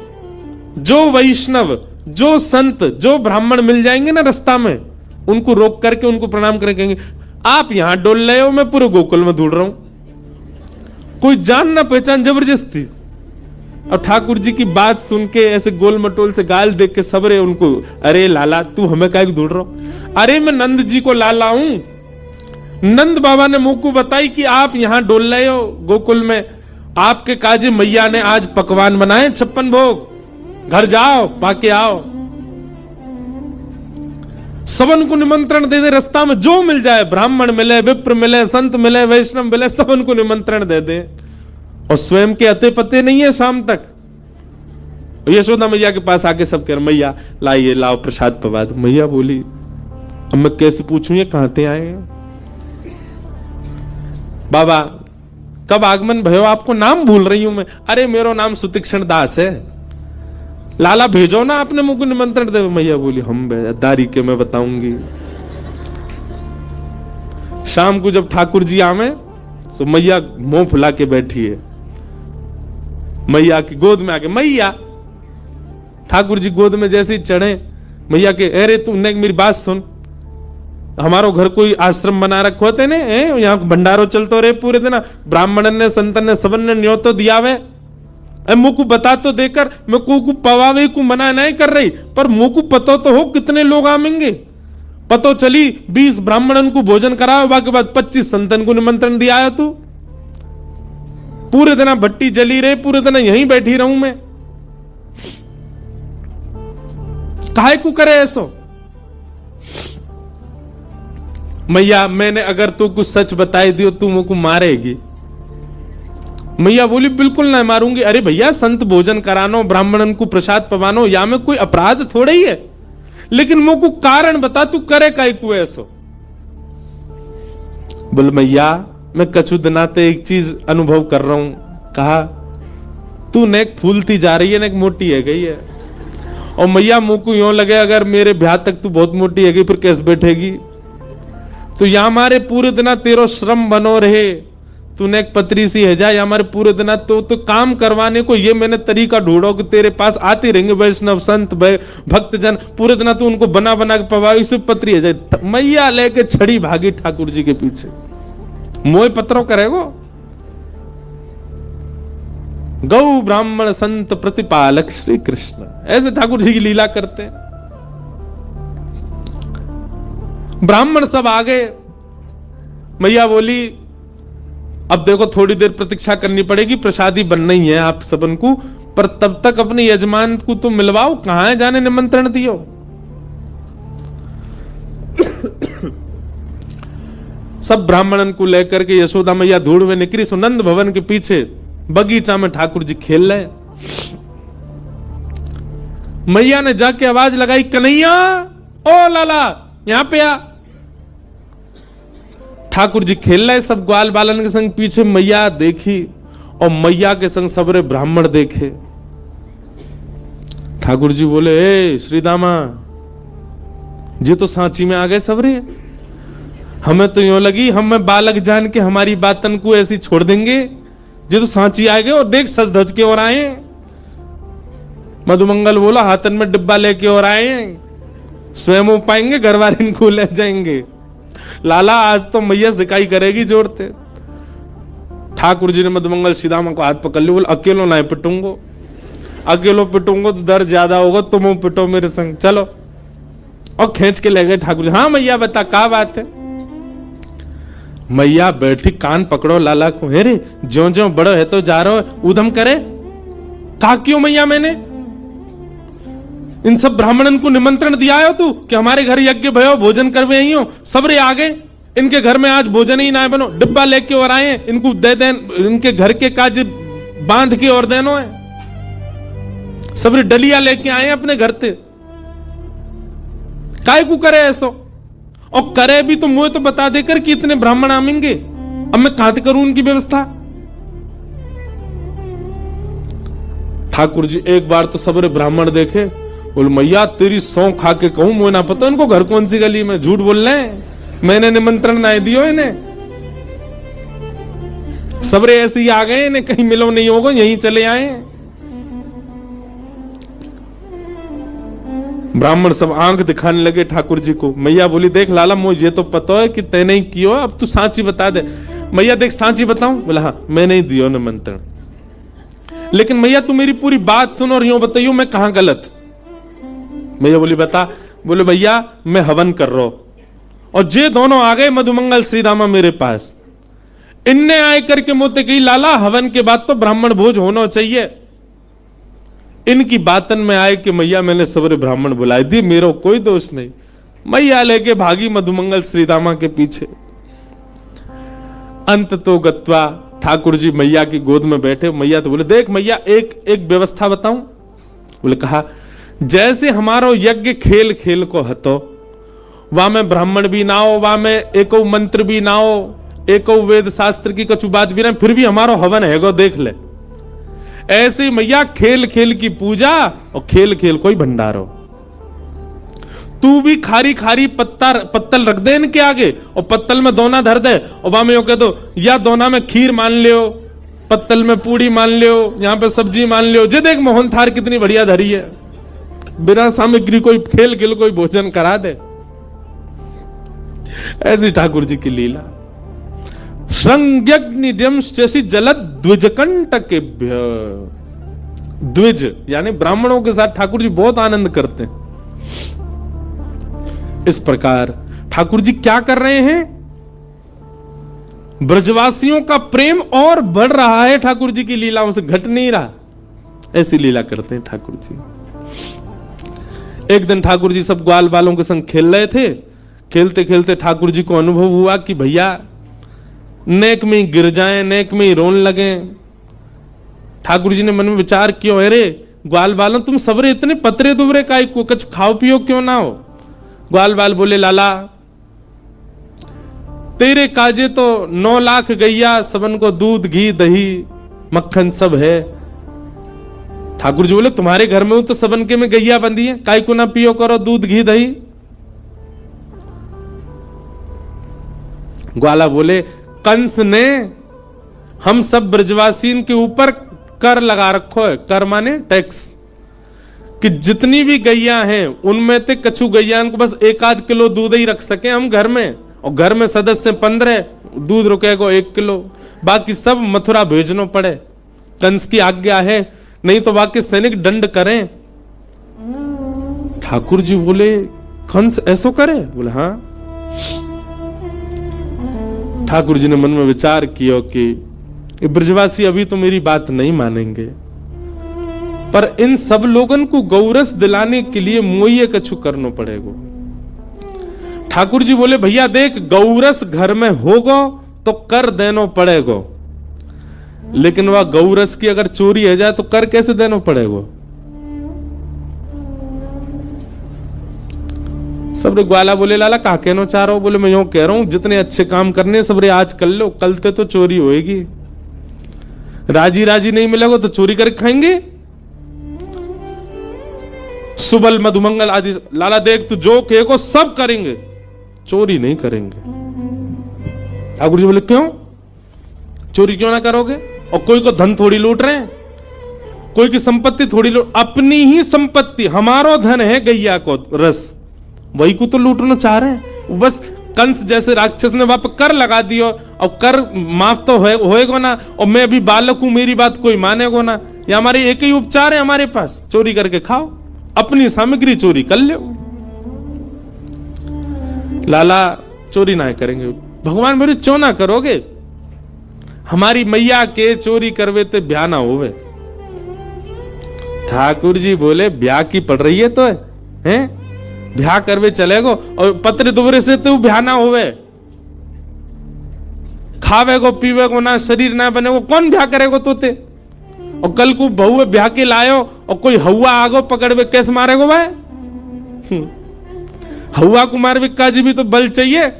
जो वैष्णव, जो संत, जो ब्राह्मण मिल जाएंगे ना रास्ता में, उनको रोक करके उनको प्रणाम करेंगे, आप यहां डोल रहे हो, मैं पूरे गोकुल में ढूंढ रहा हूं, कोई जान ना पहचान जबरदस्ती। और ठाकुर जी की बात सुन के ऐसे गोल मटोल से गाल देख के सबरे उनको, अरे लाला तू हमें क्या ढूंढ रहा हो? अरे मैं नंद जी को लाला हूं, नंद बाबा ने मुंह को बताई कि आप यहां डोल रहे हो गोकुल में, आपके काजी मैया ने आज पकवान बनाए 56 भोग, घर जाओ पाके आओ। सबन को निमंत्रण दे दे, रास्ता में जो मिल जाए, ब्राह्मण मिले, विप्र मिले, संत मिले, वैष्णव मिले, सबन को निमंत्रण दे दे, और स्वयं के अते पते नहीं है शाम तक। यशोदा मैया के पास आके सब कह रहे, मैया लाइए, लाओ प्रसाद पवा दो। मैया बोली, अब मैं कैसे पूछूं ये कहां से आए? बाबा कब आगमन भयो? आपको नाम भूल रही हूं मैं। अरे मेरा नाम सुतीक्षण दास है, लाला भेजो ना, आपने मुझको निमंत्रण दे। मैया बोली, हम दारी के मैं बताऊंगी। शाम को जब ठाकुर जी आवे तो मैया मुंह फुला के बैठी है, मैया की गोद में आके, मैया, ठाकुर जी गोद में जैसे ही चढ़े, मैया के, अरे तुमने मेरी बात सुन, हमारो घर कोई आश्रम बना रखो होते ने, यहाँ भंडारो चलतो रहे पूरे दिन, ब्राह्मण ने संतन ने सबन ने न्योतो दिया वे, मुंह को बता तो देकर, मैं को पवावे को मना नहीं कर रही, पर मुंह को पतो तो हो कितने लोग आवेंगे। पतो चली 20 ब्राह्मणन को भोजन कराओ, बाकी बाद 25 संतन को निमंत्रण दिया है। तू पूरे दिन भट्टी जली रहे, पूरे दिन यहीं बैठी रहूं मैं, काहे को करे ऐसो? मैया मैंने अगर तू कुछ सच बताई दियो तू मुझको मारेगी। मैया बोली, बिल्कुल ना मारूंगी। अरे भैया, संत भोजन करानो, ब्राह्मणन को प्रसाद पवानो, या में कोई अपराध थोड़ा ही है, लेकिन मुझको कारण बता, तू करे काहे को ऐसो? बोल, मैया मैं कछु दिनाते एक चीज अनुभव कर रहा हूं। कहा, तू नेक फूलती जा रही है, नेक मोटी है गई है। और मैया मुंह को यूं लगे अगर मेरे ब्याह तक तू बहुत मोटी है गई, फिर कैसे बैठेगी? तो या हमारे पूरे दिना तेरो श्रम बनो रहे, तूने एक पतरी सी है जाए हमारे पूरे दिन, तो काम करवाने को ये मैंने तरीका ढूंढो कि तेरे पास आते रहेंगे वैष्णव संत भक्तजन, पूरे दिन तू उनको बना बना के पवाई, सिर्फ पतरी है जाए। मैया लेके छड़ी भागी ठाकुर जी के पीछे, मोह पत्रों करेगो। गौ ब्राह्मण संत प्रतिपालक श्री कृष्ण, ऐसे ठाकुर जी की लीला करते हैं। ब्राह्मण सब आ गए, मैया बोली अब देखो थोड़ी देर प्रतीक्षा करनी पड़ेगी, प्रसादी बनना ही है आप सबन को, पर तब तक अपने यजमान को तो मिलवाओ, कहां है जाने निमंत्रण दियो। सब ब्राह्मणन को लेकर के यशोदा मैया धूड़ में निकली। सुनंद भवन के पीछे बगीचा में ठाकुर जी खेल रहे। मैया ने जाके आवाज लगाई, कन्हैया ओ लाला यहां पे आ। ठाकुर जी खेल रहे सब ग्वाल बालन के संग, पीछे मैया देखी और मैया के संग सबरे ब्राह्मण देखे। ठाकुर जी बोले, ए श्रीदामा जी तो सांची में आ गए सबरे, हमें तो यूं लगी हम बालक जान के हमारी बातन को ऐसी छोड़ देंगे, जी तो सांची आ गए और देख सज धज के और आए। मधुमंगल बोला, हाथन में डिब्बा लेके और आए, स्वयं हो पाएंगे घर वाले इनको ले जाएंगे। लाला आज तो मैया सिकाई करेगी जोड़ते। ठाकुर जी ने मधुमंगल श्रीदामा को हाथ पकड़ लिया, बोले अकेलो ना पिटूंगो, अकेलो पिटूंगो तो दर्द ज्यादा होगा, तुम पिटो मेरे संग चलो। और खींच के ले गए ठाकुर जी। हाँ मैया बता क्या बात है। मैया बैठी, कान पकड़ो लाला को, हे रे ज्यो ज्यो बड़ो है तो जा रहे हो उधम करे। कहा क्यों मैया मैंने इन सब ब्राह्मणन को निमंत्रण दिया है तू कि हमारे घर यज्ञ भयो भोजन करवे आई हो, सबरे आ गए, इनके घर में आज भोजन ही ना बनो, डिब्बा लेके और आए, इनको दे दें, इनके घर के काज बांध के और देनो है, सबरे डलिया लेके आए अपने घर से। काय को करे ऐसो, और करे भी तो मुझे तो बता देकर कि इतने ब्राह्मण आमेंगे, अब मैं कहां से करूं उनकी व्यवस्था। ठाकुर जी एक बार तो सबरे ब्राह्मण देखे, बोले मैया तेरी सौ खा के कहूं, मुझे ना पता इनको घर कौन सी गली में, झूठ बोल रहे हैं, मैंने निमंत्रण ना दियो इन्हें, सबरे ऐसे ही आ गए, इन्हें कहीं मिलो नहीं होगा, यहीं चले आए। ब्राह्मण सब आंख दिखाने लगे ठाकुर जी को। मैया बोली, देख लाला मुझे तो पता है कि तैने ही कियो, अब तू सांची बता दे। मैया देख सांची बताऊं? बोला हाँ मैंने ही दियो निमंत्रण, लेकिन मैया तू मेरी पूरी बात सुनो और यूं बताइयो मैं कहां गलत। मैया बोली बता। बोले भैया मैं हवन कर रहा हूं और जे दोनों आ गए मधुमंगल श्रीदामा मेरे पास, इनने आए करके मोते कही लाला हवन के बाद तो ब्राह्मण भोज होना चाहिए। इनकी बातन में आए कि मैया मैंने सबरे ब्राह्मण बुलाए दिए, मेरा कोई दोष नहीं। मैया लेके भागी मधुमंगल श्रीदामा के पीछे। अंत तो गत्वा ठाकुर जी मैया की गोद में बैठे। मैया तो बोले, देख मैया एक व्यवस्था बताऊं। बोले कहा, जैसे हमारो यज्ञ खेल खेल को हतो, वहां में ब्राह्मण भी ना हो, वहां में एको मंत्र भी ना हो, एको वेद शास्त्र की कछु बात भी ना, फिर भी हमारो हवन है गो देख ले। ऐसे मैया खेल खेल की पूजा और खेल खेल कोई भंडारो। तू भी खारी खारी पत्तल रख दे इनके आगे और पत्तल में दोना धर दे और वहां में यो कह दो, या दोना में खीर मान लियो, पत्तल में पूड़ी मान लियो, यहां पे सब्जी मान लियो, जे देख मोहन थार कितनी बढ़िया धरी है, बिना सामग्री कोई खेल खेल कोई भोजन करा दे। ऐसी ठाकुर जी की लीला। संज्ञग्निजंश्चि जलद द्विजकंटकेभ्य। द्विज यानी ब्राह्मणों के साथ ठाकुर जी बहुत आनंद करते हैं। इस प्रकार ठाकुर जी क्या कर रहे हैं, ब्रजवासियों का प्रेम और बढ़ रहा है, ठाकुर जी की लीलाओं से घट नहीं रहा। ऐसी लीला करते हैं ठाकुर जी। एक दिन ठाकुर जी सब ग्वाल बालों के संग खेल रहे थे। खेलते खेलते ठाकुर जी को अनुभव हुआ कि भैया नेक में ही गिर जाएं, नेक में ही रोन लगे। ठाकुर जी ने मन में विचार किया, अरे ग्वाल बालों तुम सबरे इतने पतरे दुबरे काई को, कुछ खाओ पियो क्यों ना हो। ग्वाल बाल बोले, लाला तेरे काजे तो 9 लाख गैया, सबन को दूध घी दही मक्खन सब है। ठाकुर जी बोले, तुम्हारे घर में तो सबन के में गैया बंधी है, काय को ना पियो करो दूध घी दही। ग्वाला बोले, कंस ने हम सब ब्रजवासीन के ऊपर कर लगा रखो है। कर माने टैक्स, कि जितनी भी गैया हैं उनमें से कछु गैया को बस 1-8 किलो दूध ही रख सके हम घर में, और घर में सदस्य 15, दूध रुकेगा 1 किलो, बाकी सब मथुरा भेजनो पड़े। कंस की आज्ञा है, नहीं तो बाकी सैनिक दंड करें। ठाकुर जी बोले, कंस ऐसो करे? बोले हाँ। ठाकुर जी ने मन में विचार किया कि ये ब्रजवासी अभी तो मेरी बात नहीं मानेंगे, पर इन सब लोगन को गौरस दिलाने के लिए मोये कछु करना पड़ेगा। ठाकुर जी बोले भैया देख, गौरस घर में होगा तो कर देना पड़ेगा, लेकिन वह गौरस की अगर चोरी हो जाए तो कर कैसे देना पड़ेगा? सबरे ग्वाला बोले लाला कहा कहना चाह रहा हो? बोले मैं यूं कह रहा हूं जितने अच्छे काम करने सबरे आज कर लो, कल तो चोरी होएगी। राजी राजी नहीं मिलेगा तो चोरी करके खाएंगे। सुबल मधुमंगल आदि लाला देख तू जो कहेगा सब करेंगे, चोरी नहीं करेंगे। ठाकुर जी बोले क्यों? चोरी क्यों ना करोगे? और कोई को धन थोड़ी लूट रहे हैं, कोई की संपत्ति थोड़ी लूट, अपनी ही संपत्ति, हमारो धन है गैया को रस, वही को तो लूटना चाह रहे हैं। बस कंस जैसे राक्षस ने वहां पर कर लगा दियो, और कर माफ तो होएगा ना, और मैं अभी बालक हूं, मेरी बात कोई मानेगा ना। या हमारे एक ही उपचार है हमारे पास, चोरी करके खाओ, अपनी सामग्री चोरी कर लो। लाला चोरी ना करेंगे। भगवान बोले क्यों ना करोगे? हमारी मैया के चोरी करवे ते ब्याह ना होवे। ठाकुर जी बोले ब्याह की पड़ रही है तो है ब्याह करवे चलेगो, और पत्र दुबरे से तो ब्याह ना होवे, खावेगो पीवेगो ना, शरीर ना बनेगो, कौन ब्याह करेगो तोते? और कल को बहू ब्याह के लायो और कोई हवा आगो पकड़वे, कैसे मारेगो भाई? हवा कुमार विक्का जी भी तो बल चाहिए।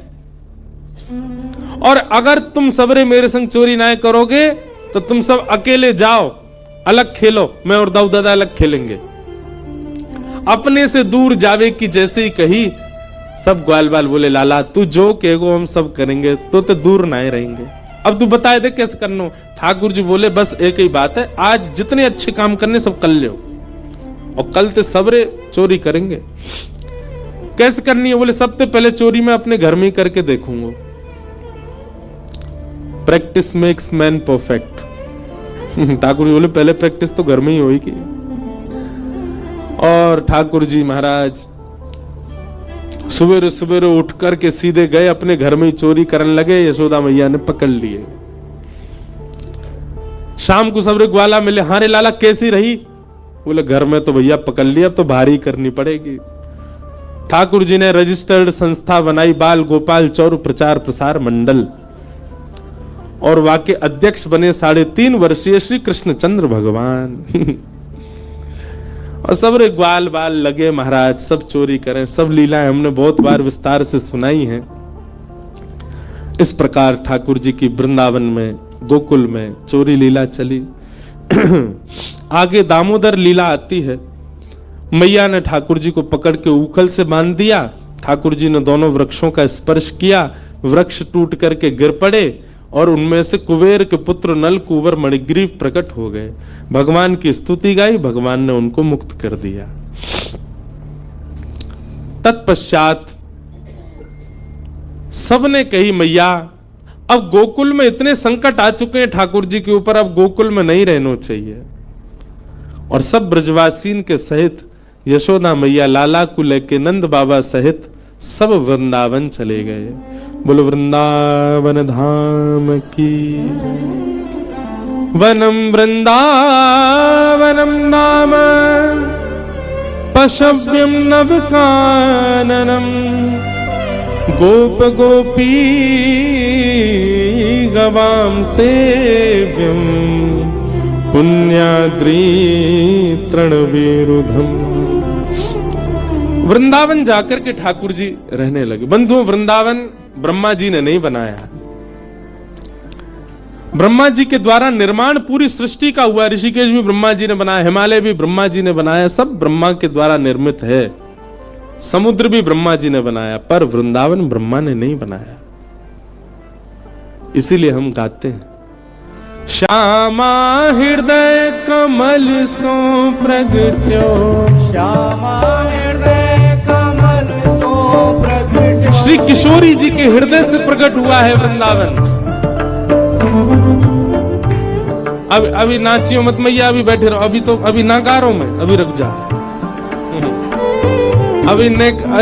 और अगर तुम सबरे मेरे संग चोरी ना करोगे तो तुम सब अकेले जाओ, अलग खेलो, मैं और दाऊ दादा अलग खेलेंगे। अपने से दूर जावे की जैसे ही कही, सब ग्वाल बाल बोले लाला तू जो कहेगो हम सब करेंगे, तो दूर ना रहेंगे। अब तू बताए दे कैसे करना। ठाकुर जी बोले बस एक ही बात है, आज जितने अच्छे काम करने सब कर लो, और कल ते सबरे चोरी करेंगे। कैसे करनी है? बोले सबसे पहले चोरी मैं अपने घर में ही करके देखूंगा। Practice makes man perfect. Thakur ji बोले पहले प्रैक्टिस तो घर में ही होगी। और ठाकुर जी महाराज सवेरे सवेरे उठ करके सीधे गए अपने घर में ही चोरी करने लगे। यशोदा मैया ने पकड़ लिए। शाम को सबरे ग्वाला मिले, हाँ रे लाला कैसी रही? बोले घर में तो भैया पकड़ लिया, अब तो भारी करनी पड़ेगी। ठाकुर जी ने रजिस्टर्ड संस्था बनाई, बाल गोपाल चौर प्रचार प्रसार मंडल, और वाके अध्यक्ष बने 3.5 वर्षीय श्री कृष्णचंद्र भगवान। और सब रे ग्वाल बाल लगे महाराज सब चोरी करें। सब लीलाएं हमने बहुत बार विस्तार से सुनाई हैं। इस प्रकार ठाकुर जी की वृंदावन में गोकुल में चोरी लीला चली। आगे दामोदर लीला आती है। मैया ने ठाकुर जी को पकड़ के उखल से बांध दिया। ठाकुर जी ने दोनों वृक्षों का स्पर्श किया, वृक्ष टूट करके गिर पड़े, और उनमें से कुबेर के पुत्र नल कुंवर मणिग्रीव प्रकट हो गए। भगवान की स्तुति गाई, भगवान ने उनको मुक्त कर दिया। तत्पश्चात सबने कही मैया अब गोकुल में इतने संकट आ चुके हैं ठाकुर जी के ऊपर, अब गोकुल में नहीं रहना चाहिए। और सब ब्रजवासीन के सहित यशोदा मैया लाला को लेके नंद बाबा सहित सब वृंदावन चले गए। बोलो वृंदावन धाम की। वनम वृंदावनम नाम पशव्यम नवकाननम गोप गोपी गवाम सेव्यम पुण्याद्री तृणवीरुधम। वृंदावन जाकर के ठाकुर जी रहने लगे। बंधुओं, वृंदावन ब्रह्मा जी ने नहीं बनाया। ब्रह्मा जी के द्वारा निर्माण पूरी सृष्टि का हुआ। ऋषिकेश भी ब्रह्मा जी ने बनाया, हिमालय भी ब्रह्मा जी ने बनाया, सब ब्रह्मा के द्वारा निर्मित है। समुद्र भी ब्रह्मा जी ने बनाया, पर वृंदावन ब्रह्मा ने नहीं बनाया। इसीलिए हम गाते हैं श्यामा हृदय कमल सो प्रगट्यो, श्यामा हृदय कमल सो प्रगट्यो। श्री किशोरी जी के हृदय से प्रकट हुआ है वृंदावन। अभी नाचियो मत मैया, अभी बैठे रहो, अभी ना गा रहा हूं मैं, अभी रुक जा। अभी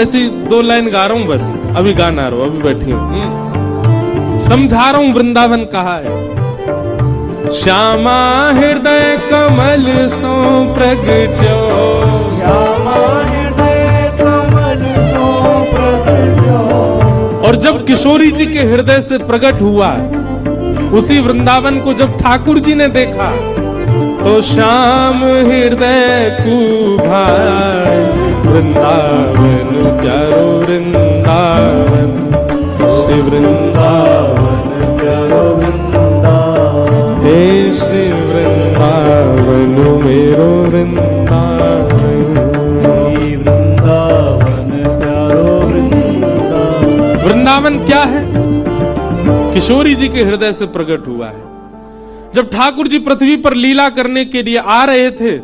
ऐसी 2 लाइन गा रहा हूं बस, अभी गाना रहो, अभी बैठी हूं। समझा रहा हूं वृंदावन कहा है। श्यामा हृदय कमल सो प्रगट्यो, श्यामा हृदय कमल सो प्रगट्यो। और जब किशोरी जी के हृदय से प्रकट हुआ, उसी वृंदावन को जब ठाकुर जी ने देखा तो श्याम हृदय कुभाए, वृंदावन प्यारो वृंदावन, श्री वृंदावन प्यारो वृंदावन, हे श्री वृंदावन मेरो वृंदावन, श्री वृंदावन प्यारो वृंदावन। वृंदावन क्या है? किशोरी जी के हृदय से प्रकट हुआ है। जब ठाकुर जी पृथ्वी पर लीला करने के लिए आ रहे थे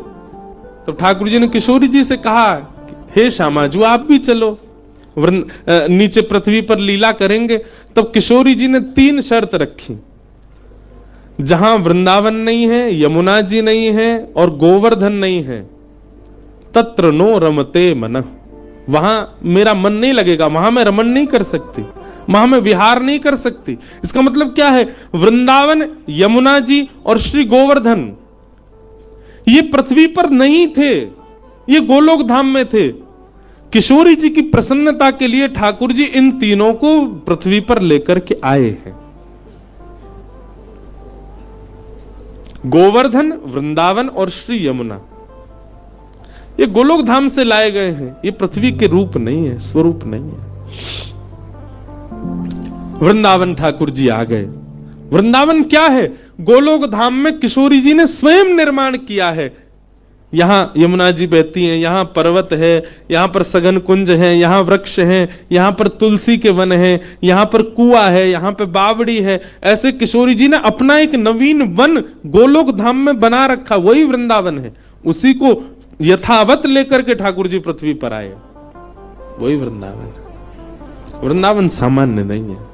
तो ठाकुर जी ने किशोरी जी से कहा, हे श्यामाजू आप भी चलो, नीचे पृथ्वी पर लीला करेंगे। तब किशोरी जी ने 3 शर्त रखी। जहां वृंदावन नहीं है, यमुना जी नहीं है और गोवर्धन नहीं है, तत्र नो रमते मन, वहां मेरा मन नहीं लगेगा, वहां मैं रमन नहीं कर सकती, वहां मैं विहार नहीं कर सकती। इसका मतलब क्या है? वृंदावन, यमुना जी और श्री गोवर्धन ये पृथ्वी पर नहीं थे, ये गोलोक धाम में थे। किशोरी जी की प्रसन्नता के लिए ठाकुर जी इन तीनों को पृथ्वी पर लेकर के आए हैं। गोवर्धन, वृंदावन और श्री यमुना ये गोलोक धाम से लाए गए हैं, ये पृथ्वी के रूप नहीं है, स्वरूप नहीं है। वृंदावन ठाकुर जी आ गए। वृंदावन क्या है? गोलोक धाम में किशोरी जी ने स्वयं निर्माण किया है। यहां यमुना जी बहती हैं, यहां पर्वत है, यहां पर सघन कुंज है, यहां वृक्ष हैं, यहां पर तुलसी के वन हैं, यहां पर कुआं है, यहां पर बावड़ी है। ऐसे किशोरी जी ने अपना एक नवीन वन गोलोक धाम में बना रखा, वही वृंदावन है। उसी को यथावत लेकर के ठाकुर जी पृथ्वी पर आए, वही वृंदावन। वृंदावन सामान्य नहीं है।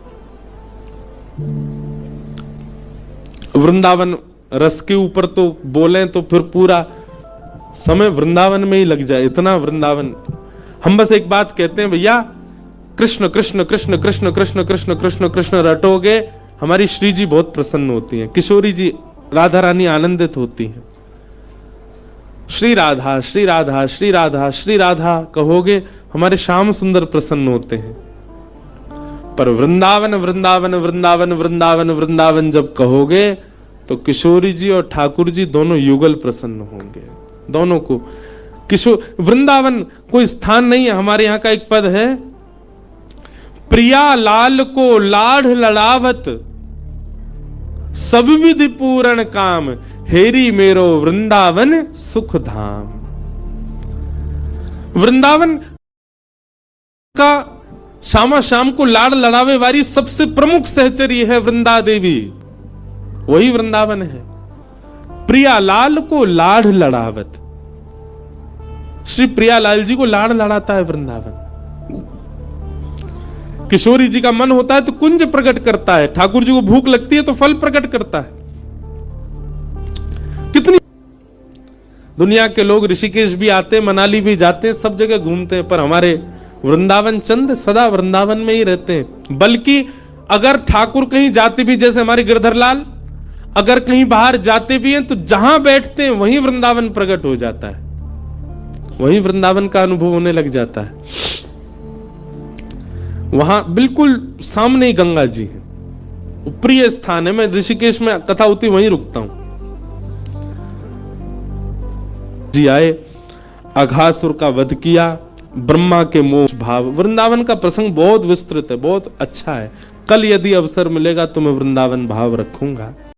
वृंदावन रस के ऊपर तो बोलें तो फिर पूरा समय वृंदावन में ही लग जाए, इतना वृंदावन। हम बस एक बात कहते हैं, भैया कृष्ण कृष्ण कृष्ण कृष्ण कृष्ण कृष्ण कृष्ण कृष्ण रटोगे, हमारी श्री जी बहुत प्रसन्न होती हैं, किशोरी जी राधा रानी आनंदित होती हैं। श्री राधा श्री राधा श्री राधा श्री राधा कहोगे, हमारे श्याम सुंदर प्रसन्न होते हैं। पर वृंदावन वृंदावन वृंदावन वृंदावन वृंदावन जब कहोगे तो किशोरी जी और ठाकुर जी दोनों युगल प्रसन्न होंगे। दोनों को वृंदावन कोई स्थान नहीं है। हमारे यहां का एक पद है, प्रिया लाल को लाढ़ लड़ावत, सब विधि पूर्ण काम, हेरी मेरो वृंदावन सुख धाम। वृंदावन का श्यामा श्याम को लाड़ लड़ावे वाली सबसे प्रमुख सहचरी है वृंदा देवी, वही वृंदावन है। प्रिया लाल को लाड़ लड़ावत, श्री प्रिया लाल जी को लाड़ लड़ाता है वृंदावन। किशोरी जी का मन होता है तो कुंज प्रकट करता है, ठाकुर जी को भूख लगती है तो फल प्रकट करता है। कितनी दुनिया के लोग ऋषिकेश भी आते, मनाली भी जाते हैं, सब जगह घूमते हैं, पर हमारे वृंदावन चंद सदा वृंदावन में ही रहते हैं। बल्कि अगर ठाकुर कहीं जाते भी, जैसे हमारे गिरधर लाल अगर कहीं बाहर जाते भी हैं तो जहां बैठते हैं वहीं वृंदावन प्रकट हो जाता है, वहीं वृंदावन का अनुभव होने लग जाता है। वहां बिल्कुल सामने ही गंगा जी है, प्रिय स्थान है। मैं ऋषिकेश में कथा होती वहीं रुकता हूं। जी आए, अघासुर का वध किया, ब्रह्मा के मोक्ष भाव। वृंदावन का प्रसंग बहुत विस्तृत है, बहुत अच्छा है। कल यदि अवसर मिलेगा तो मैं वृंदावन भाव रखूंगा।